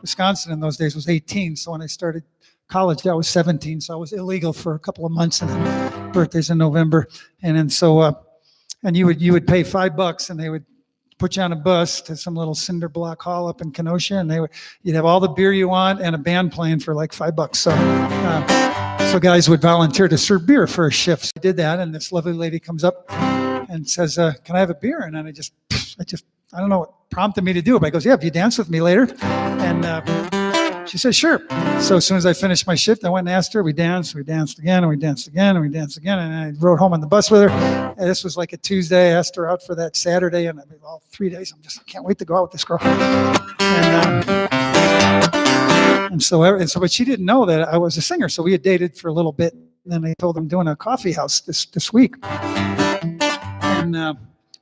Wisconsin in those days was 18. So when I started college, I was 17. So I was illegal for a couple of months, and then birthday's in November. And then and you would pay $5 and they would put you on a bus to some little cinder block hall up in Kenosha, and you'd have all the beer you want and a band playing for like $5. So guys would volunteer to serve beer for a shift. So I did that, and this lovely lady comes up and says, "Can I have a beer?" And then I don't know what prompted me to do it, but I goes, "Yeah, if you dance with me later." And she said, "Sure." So as soon as I finished my shift, I went and asked her. We danced again, and we danced again, and we danced again. And I rode home on the bus with her. And this was like a Tuesday. I asked her out for that Saturday, and all 3 days, I can't wait to go out with this girl. But she didn't know that I was a singer. So we had dated for a little bit. And then I told her I'm doing a coffee house this week. And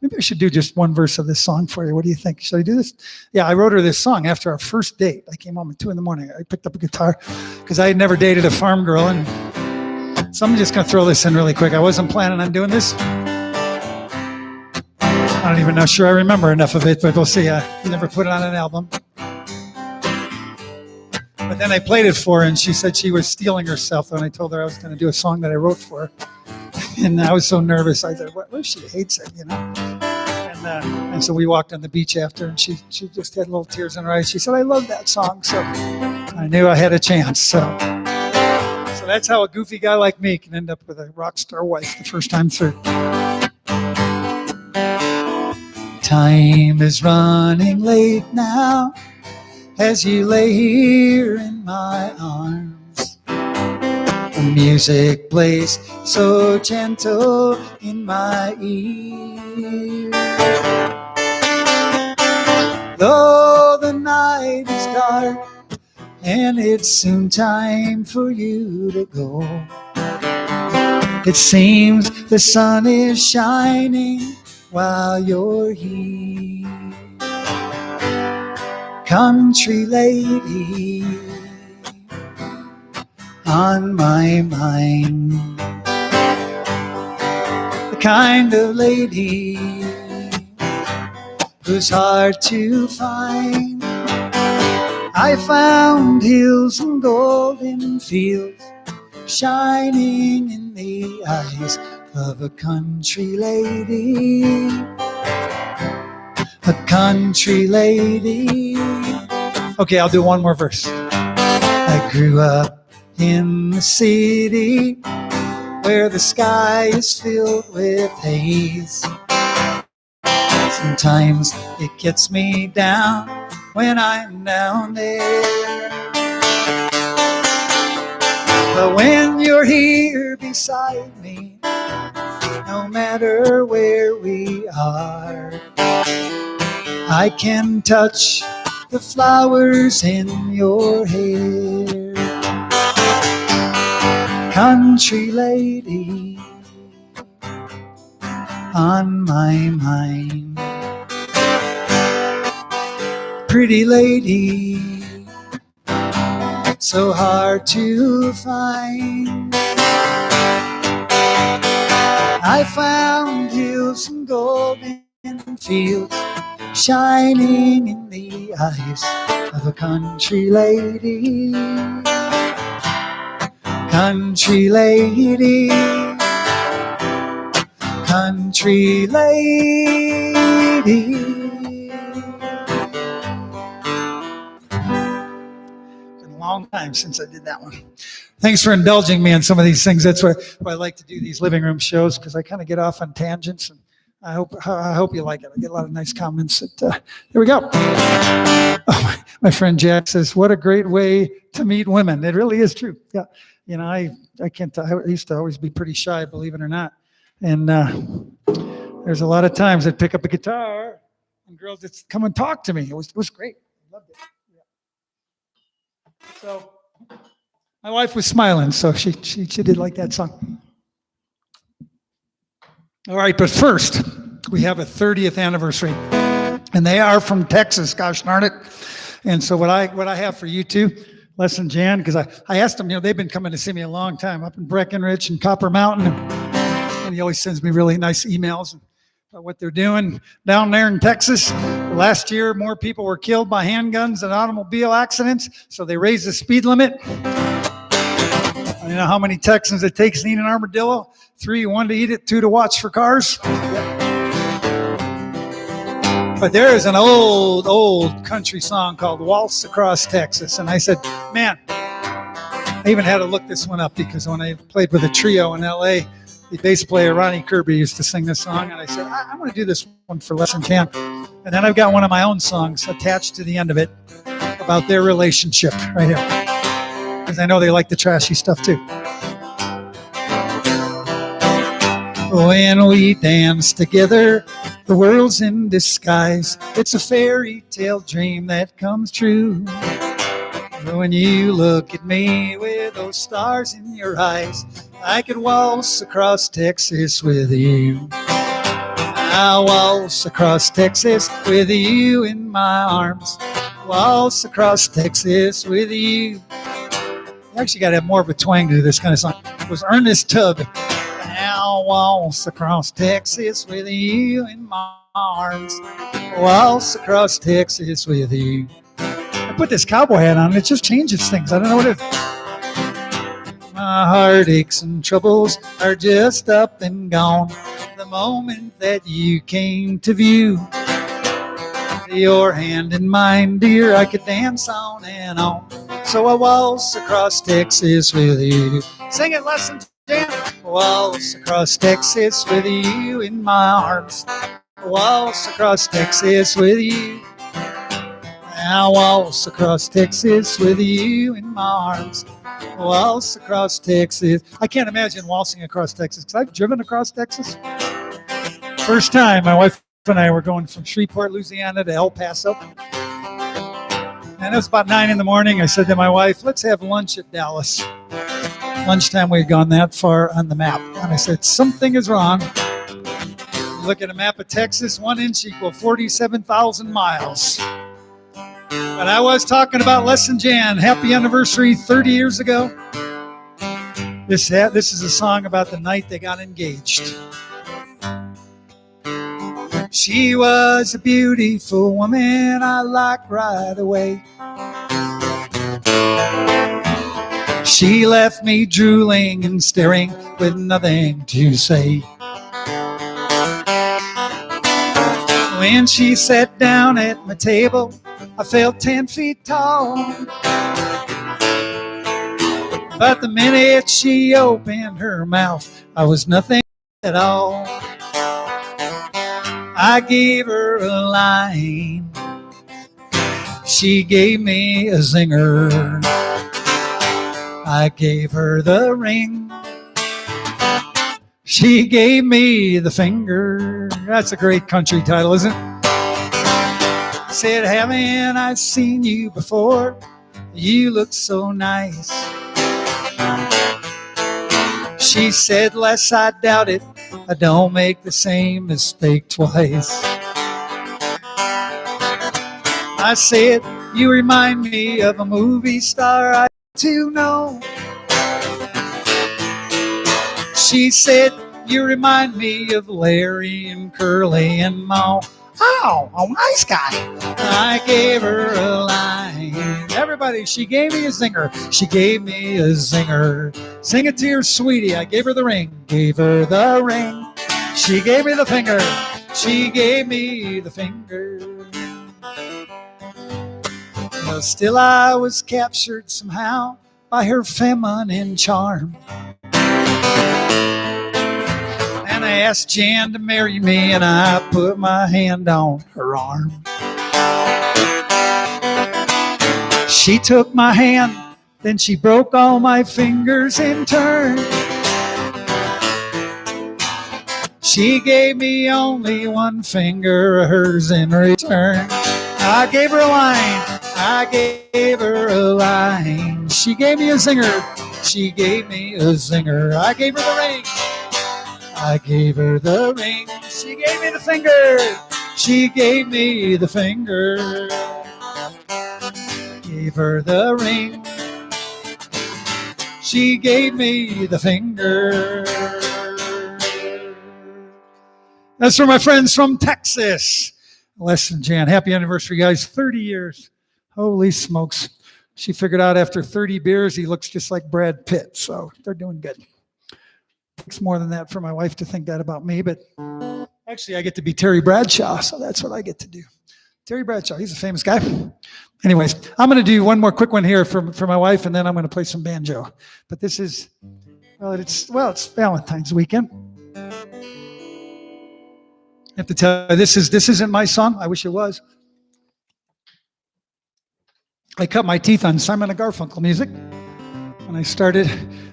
maybe I should do just one verse of this song for you. What do you think? Should I do this? Yeah, I wrote her this song after our first date. I came home at 2 a.m. I picked up a guitar because I had never dated a farm girl. And so I'm just going to throw this in really quick. I wasn't planning on doing this. I don't even know sure I remember enough of it, but we'll see. I never put it on an album. But then I played it for her, and she said she was stealing herself when I told her I was going to do a song that I wrote for her. And I was so nervous. I said, what if she hates it, you know? And so we walked on the beach after, and she just had little tears in her eyes. She said, I love that song. So I knew I had a chance. So that's how a goofy guy like me can end up with a rock star wife the first time through. Time is running late now as you lay here in my arms. The music plays so gentle in my ear. Though the night is dark and it's soon time for you to go, it seems the sun is shining while you're here. Country lady on my mind, the kind of lady who's hard to find. I found hills and golden fields shining in the eyes of a country lady, a country lady. Okay, I'll do one more verse. I grew up in the city where the sky is filled with haze. Sometimes it gets me down when I'm down there. But when you're here beside me, no matter where we are, I can touch the flowers in your hair. Country lady on my mind, pretty lady, so hard to find. I found hills and golden fields shining in the eyes of a country lady, country lady, country lady. Long time since I did that one. Thanks for indulging me in some of these things. That's why I like to do these living room shows, because I kind of get off on tangents, and I hope you like it. I get a lot of nice comments. There we go. Oh, my friend Jack says, "What a great way to meet women." It really is true. Yeah, you know, I used to always be pretty shy, believe it or not, and there's a lot of times I'd pick up a guitar and girls just come and talk to me. It was great. I loved it. So my wife was smiling, so she did like that song. All right, but first, we have a 30th anniversary, and they are from Texas, gosh darn it. And so what I have for you two, Les and Jan, because I asked them, you know, they've been coming to see me a long time up in Breckenridge and Copper Mountain, and he always sends me really nice emails about what they're doing down there in Texas. Last year, more people were killed by handguns than automobile accidents, so they raised the speed limit. You know how many Texans it takes to eat an armadillo? 3, 1 to eat it, 2 to watch for cars. But there is an old country song called Waltz Across Texas. And I said, man, I even had to look this one up, because when I played with a trio in L.A., the bass player Ronnie Kirby used to sing this song, and I said, I'm going to do this one for Les and Jan. And then I've got one of my own songs attached to the end of it about their relationship right here, because I know they like the trashy stuff too. When we dance together, the world's in disguise. It's a fairy tale dream that comes true. When you look at me with those stars in your eyes, I could waltz across Texas with you. I'll waltz across Texas with you in my arms. Waltz across Texas with you. You actually got to have more of a twang to do this kind of song. It was Ernest Tubb. I'll I'll waltz across Texas with you in my arms. Waltz across Texas with you. I put this cowboy hat on, it just changes things. I don't know what it is. My heartaches and troubles are just up and gone. The moment that you came to view, your hand in mine, dear, I could dance on and on. So I waltz across Texas with you. Sing it, Lesson Jam. Waltz across Texas with you in my arms. Waltz across Texas with you. I'll waltz across Texas with you in my arms. Waltz across Texas. I can't imagine waltzing across Texas because I've driven across Texas. First time, my wife and I were going from Shreveport, Louisiana to El Paso. And it was about 9 in the morning. I said to my wife, let's have lunch at Dallas. Lunchtime, we had gone that far on the map. And I said, something is wrong. Look at a map of Texas, 1 inch equal 47,000 miles. But I was talking about Lesson Jan, happy anniversary 30 years ago. This is a song about the night they got engaged. She was a beautiful woman I liked right away. She left me drooling and staring with nothing to say. When she sat down at my table, I felt 10 feet tall. But the minute she opened her mouth, I was nothing at all. I gave her a line. She gave me a zinger. I gave her the ring. She gave me the finger. That's a great country title, isn't it? I said, haven't I seen you before? You look so nice. She said, less I doubt it. I don't make the same mistake twice. I said, you remind me of a movie star I to know. She said, you remind me of Larry and Curly and Moe. Oh, a nice guy. I gave her a line. Everybody, she gave me a zinger. She gave me a zinger. Sing it to your sweetie. I gave her the ring. Gave her the ring. She gave me the finger. She gave me the finger. But still I was captured somehow by her feminine charm. And I asked Jan to marry me, and I put my hand on her arm. She took my hand, then she broke all my fingers in turn. She gave me only one finger of hers in return. I gave her a line. I gave her a line. She gave me a zinger. She gave me a zinger. I gave her the ring. I gave her the ring. She gave me the finger. She gave me the finger. Gave her the ring. She gave me the finger. That's for my friends from Texas. Lesson Jan. Happy anniversary, guys. 30 years. Holy smokes. She figured out after 30 beers, he looks just like Brad Pitt. So they're doing good. Takes more than that for my wife to think that about me, but actually I get to be Terry Bradshaw, so that's what I get to do. Terry Bradshaw, he's a famous guy. Anyways, I'm going to do one more quick one here for my wife, and then I'm going to play some banjo. But this is, it's Valentine's weekend. I have to tell you, this isn't my song. I wish it was. I cut my teeth on Simon & Garfunkel music. When I started,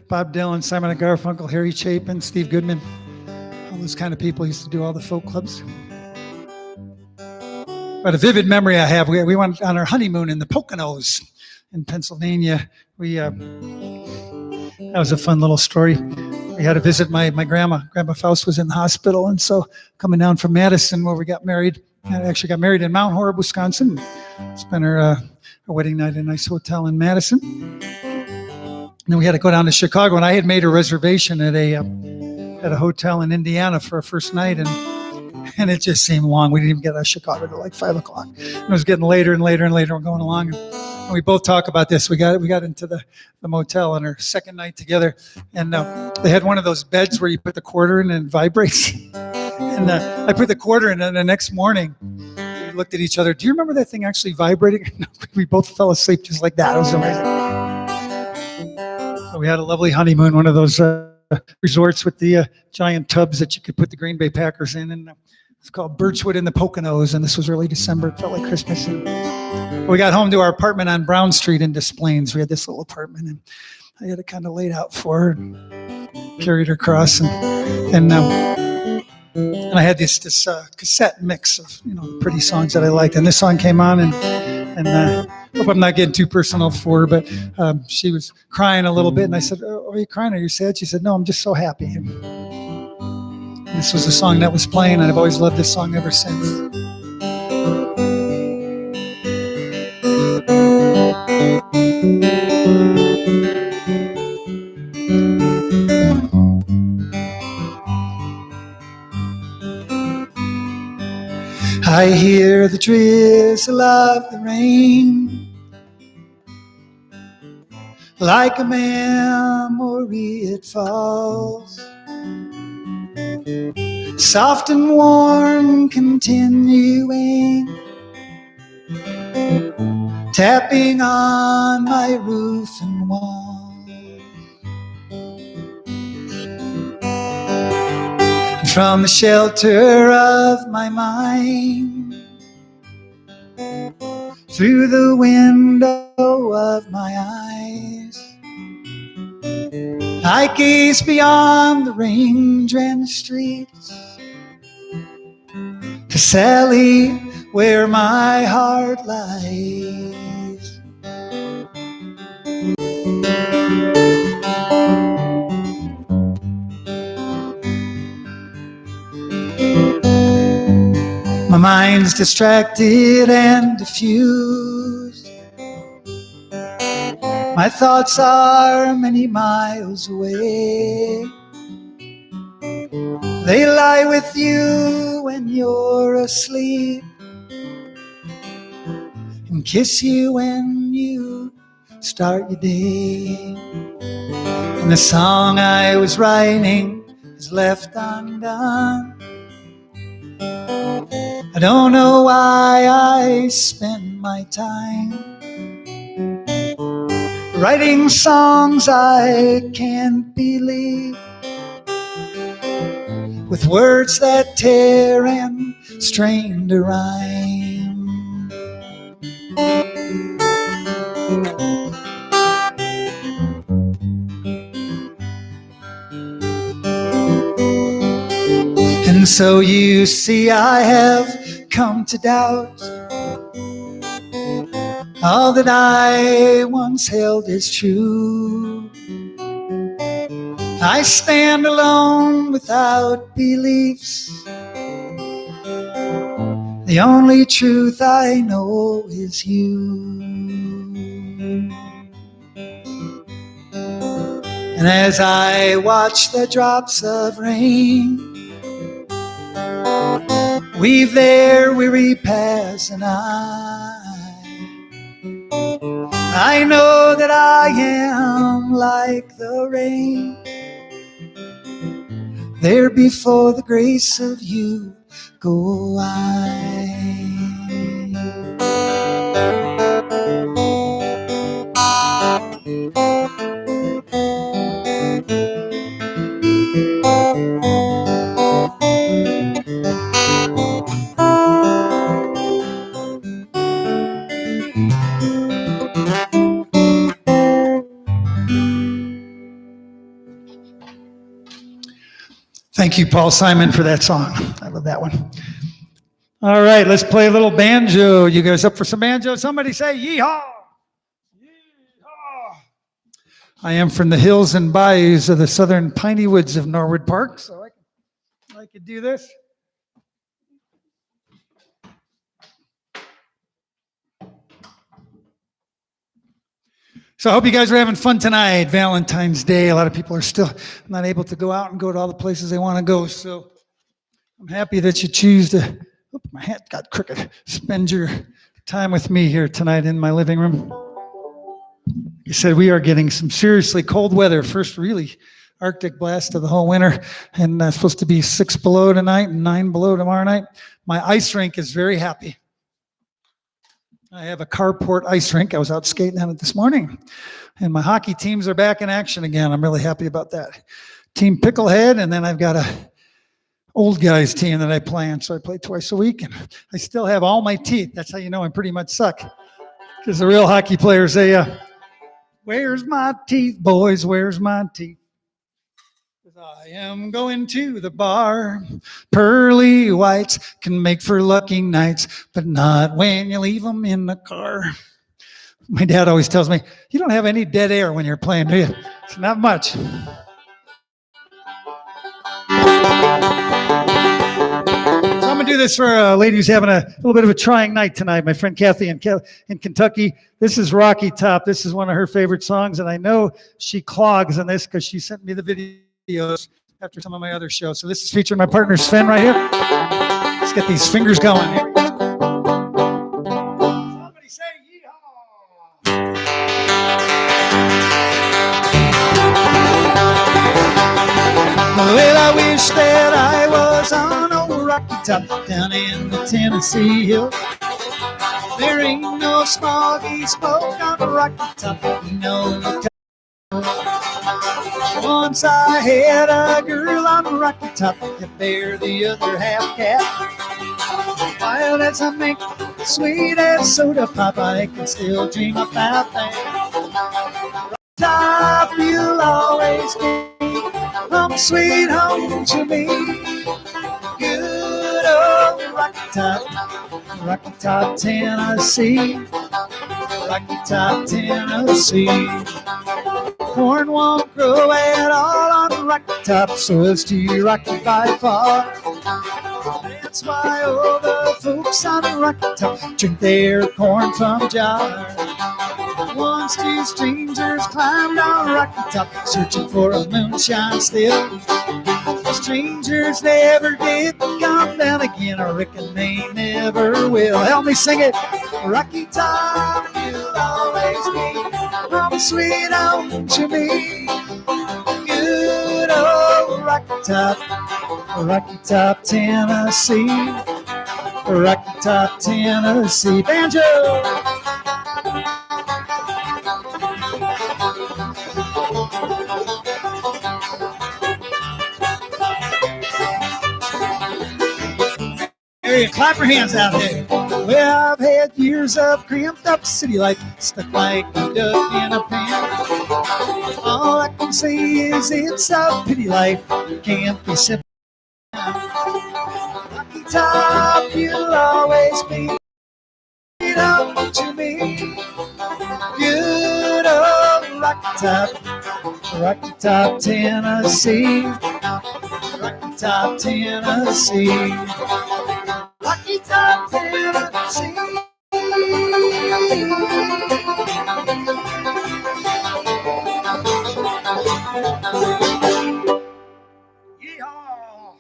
Bob Dylan, Simon & Garfunkel, Harry Chapin, Steve Goodman, all those kind of people used to do all the folk clubs. But a vivid memory I have, we went on our honeymoon in the Poconos in Pennsylvania. That was a fun little story. We had to visit my grandma. Grandma Faust was in the hospital, and so coming down from Madison where we got married. I actually got married in Mount Horeb, Wisconsin. Spent our wedding night in a nice hotel in Madison. And then we had to go down to Chicago, and I had made a reservation at a at a hotel in Indiana for our first night, and it just seemed long. We didn't even get out of Chicago till like 5 o'clock. It was getting later and later and later. We're going along, and we both talk about this. We got into the motel on our second night together, and they had one of those beds where you put the quarter in and it vibrates. And I put the quarter in, and the next morning we looked at each other. Do you remember that thing actually vibrating? We both fell asleep just like that. It was amazing. We had a lovely honeymoon, one of those resorts with the giant tubs that you could put the Green Bay Packers in, and it's called Birchwood in the Poconos, and this was early December. It felt like Christmas. And we got home to our apartment on Brown Street in Des Plaines. We had this little apartment, and I had it kind of laid out for her and carried her across, and I had this cassette mix of pretty songs that I liked, and this song came on, and hope I'm not getting too personal for her, but she was crying a little bit, and I said, "Oh, are you crying? Are you sad?" She said, "No, I'm just so happy." And this was the song that was playing, and I've always loved this song ever since. I hear the drizzle of the rain, like a memory it falls, soft and warm, continuing, tapping on my roof and wall. From the shelter of my mind, through the window of my eyes, I gaze beyond the rain-drenched streets to Sally, where my heart lies. My mind's distracted and diffused. My thoughts are many miles away. They lie with you when you're asleep, and kiss you when you start your day. And the song I was writing is left undone. I don't know why I spend my time writing songs I can't believe, with words that tear and strain to rhyme. And so you see, I have come to doubt all that I once held as true. I stand alone without beliefs. The only truth I know is you. And as I watch the drops of rain weave their weary paths, and I know that I am like the rain, there before the grace of you go I. Thank you, Paul Simon, for that song. I love that one. All right, let's play a little banjo. You guys up for some banjo? Somebody say yeehaw! Yeehaw! I am from the hills and bayous of the southern piney woods of Norwood Park, so I could do this. So I hope you guys are having fun tonight, Valentine's Day. A lot of people are still not able to go out and go to all the places they want to go. So I'm happy that you choose to, my hat got crooked, spend your time with me here tonight in my living room. You said we are getting some seriously cold weather. First really Arctic blast of the whole winter. And it's supposed to be 6 below tonight and 9 below tomorrow night. My ice rink is very happy. I have a carport ice rink. I was out skating on it this morning. And my hockey teams are back in action again. I'm really happy about that. Team Picklehead, and then I've got a old guys team that I play on. So I play twice a week, and I still have all my teeth. That's how you know I pretty much suck. Because the real hockey players say, where's my teeth, boys? Where's my teeth? I am going to the bar. Pearly whites can make for lucky nights, but not when you leave them in the car. My dad always tells me, you don't have any dead air when you're playing, do you? It's not much. So I'm going to do this for a lady who's having a little bit of a trying night tonight, my friend Kathy in Kentucky. This is Rocky Top. This is one of her favorite songs, and I know she clogs on this because she sent me the videos after some of my other shows. So this is featuring my partner Sven right here. Let's get these fingers going. Here we go. Somebody say yeehaw. Well, I wish that I was on old Rocky Top down in the Tennessee hills. There ain't no smoggy smoke on the Rocky Top, you know. Once I had a girl on the Rocky Top, and there the other half cat. Wild as a mink, sweet as soda pop, I can still dream about that. Rocky Top, you'll always be home sweet home to me. Good old Rocky Top, Tennessee. Rocky Top, Tennessee. Corn won't grow at all on the Rocky Top, so it's too rocky by far. That's why all the folks on the Rocky Top drink their corn from jars. Once two strangers climbed on Rocky Top, searching for a moonshine still. The strangers never did come down again, I reckon they never will. Help me sing it. Rocky Top, you'll always be home sweet home to me. Good old Rocky Top, Tennessee. Rocky Top, Tennessee. Banjo! Hey, clap your hands out there. Well, I've had years of cramped up city life, stuck like a duck in a pan. All I can say is it's a pity life, can't be simple. Rocky Top, you'll always be home to me. Good old Rocky Top, Tennessee. Rocky Top, Tennessee. Rocky Top, Tennessee. Yeehaw.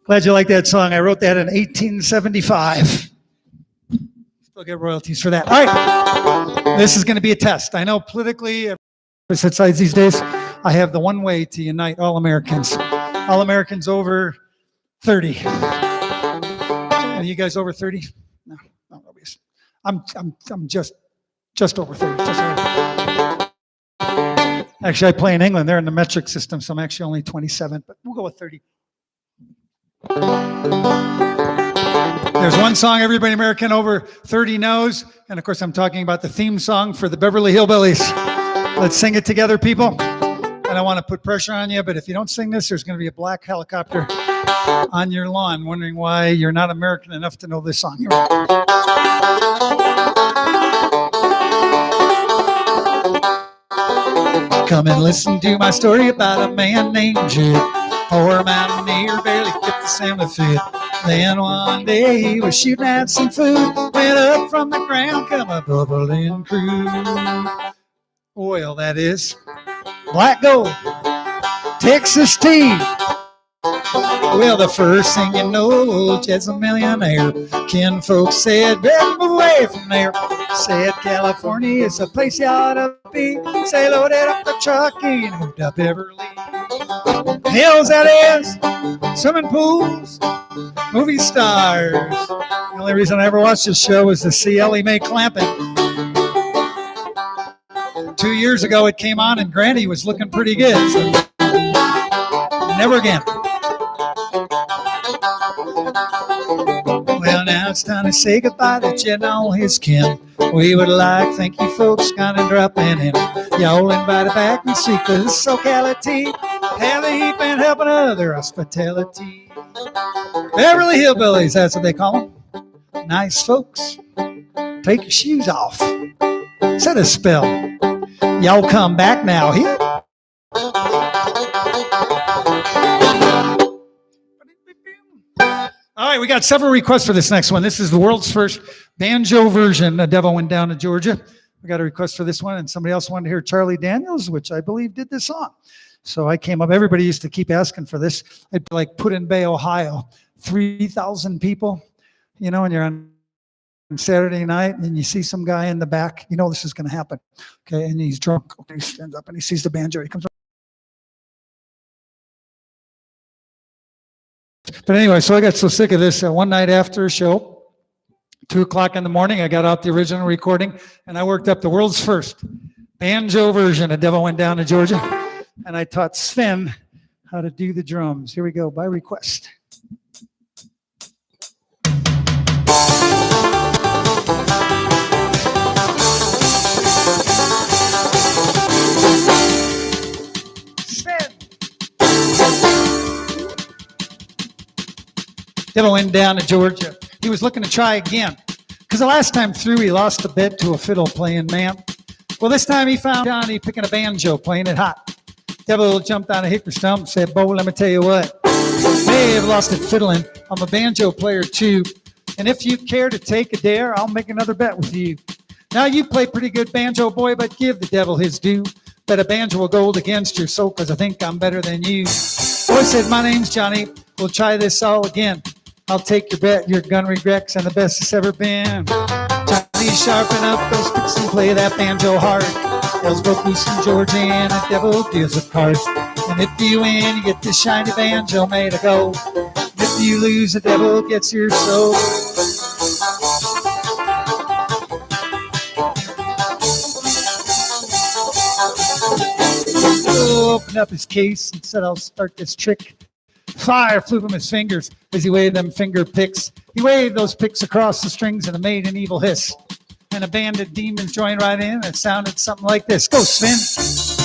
Glad you like that song. I wrote that in 1875. Still get royalties for that. All right. This is going to be a test. I know politically, opposite sides these days, I have the one way to unite all Americans. All Americans over 30. Are you guys over 30? No, not obvious. I'm just over 30. Just over. Actually, I play in England. They're in the metric system, so I'm actually only 27, but we'll go with 30. There's one song everybody American over 30 knows, and of course I'm talking about the theme song for the Beverly Hillbillies. Let's sing it together, people. I don't want to put pressure on you, but if you don't sing this, there's going to be a black helicopter on your lawn wondering why you're not American enough to know this song. Here we go. Come and listen to my story about a man named Jude. Poor mountaineer barely kept the sound of food. Then one day he was shooting at some food. Went up from the ground, come a bubbling crude. oil, that is. Black gold. Texas tea. Well, the first thing you know, Jed's a millionaire. Ken folks said, better move away from there. Said California is a place you ought to be. Say, loaded up the truck and moved up Beverly. Hills, that is. Swimming pools. Movie stars. The only reason I ever watched this show was to see Ellie Mae Clampett. 2 years ago it came on and Granny was looking pretty good. So never again. Well, now it's time to say goodbye to Jed and all his kin. We would like, thank you folks, kind of dropping in. Y'all invited back and see this locality. Have a heap and helping other hospitality. Beverly Hillbillies, that's what they call them. Nice folks. Take your shoes off. Set a spell. Y'all come back now here. All right, we got several requests for this next one. This is the world's first banjo version. The Devil Went Down to Georgia. We got a request for this one, and somebody else wanted to hear Charlie Daniels, which I believe did this song. So I came up. Everybody used to keep asking for this. I'd be like Put in Bay, Ohio, 3,000 people, you know, and you're on Saturday night and you see some guy in the back, you know this is going to happen. Okay, and he's drunk. Okay, he stands up and he sees the banjo. He comes up. But anyway, so I got so sick of this. One night after a show, 2 o'clock in the morning, I got out the original recording and I worked up the world's first banjo version of Devil Went Down to Georgia. And I taught Sven how to do the drums. Here we go, by request. Sven. Devil Went Down to Georgia. He was looking to try again. Because the last time through, he lost a bet to a fiddle playing man. Well, this time he found Johnny picking a banjo, playing it hot. Devil jumped on a hickory stump and said, Bo, let me tell you what. May have lost it fiddling. I'm a banjo player too. And if you care to take a dare, I'll make another bet with you. Now you play pretty good banjo, boy, but give the devil his due. Bet a banjo will gold against your soul, because I think I'm better than you. Boy said, my name's Johnny. We'll try this all again. I'll take your bet. Your gun regrets and the best it's ever been. Johnny, sharpen up those picks and play that banjo hard. Tells both Goose and Georgie and the devil deals of cards. And if you win, you get this shiny banjo made of gold. If you lose, the devil gets your soul. Opened up his case and said, I'll start this trick. Fire flew from his fingers as he waved them finger picks. He waved those picks across the strings and it made an evil hiss. And a band of demons joined right in and it sounded something like this. Go, Sven.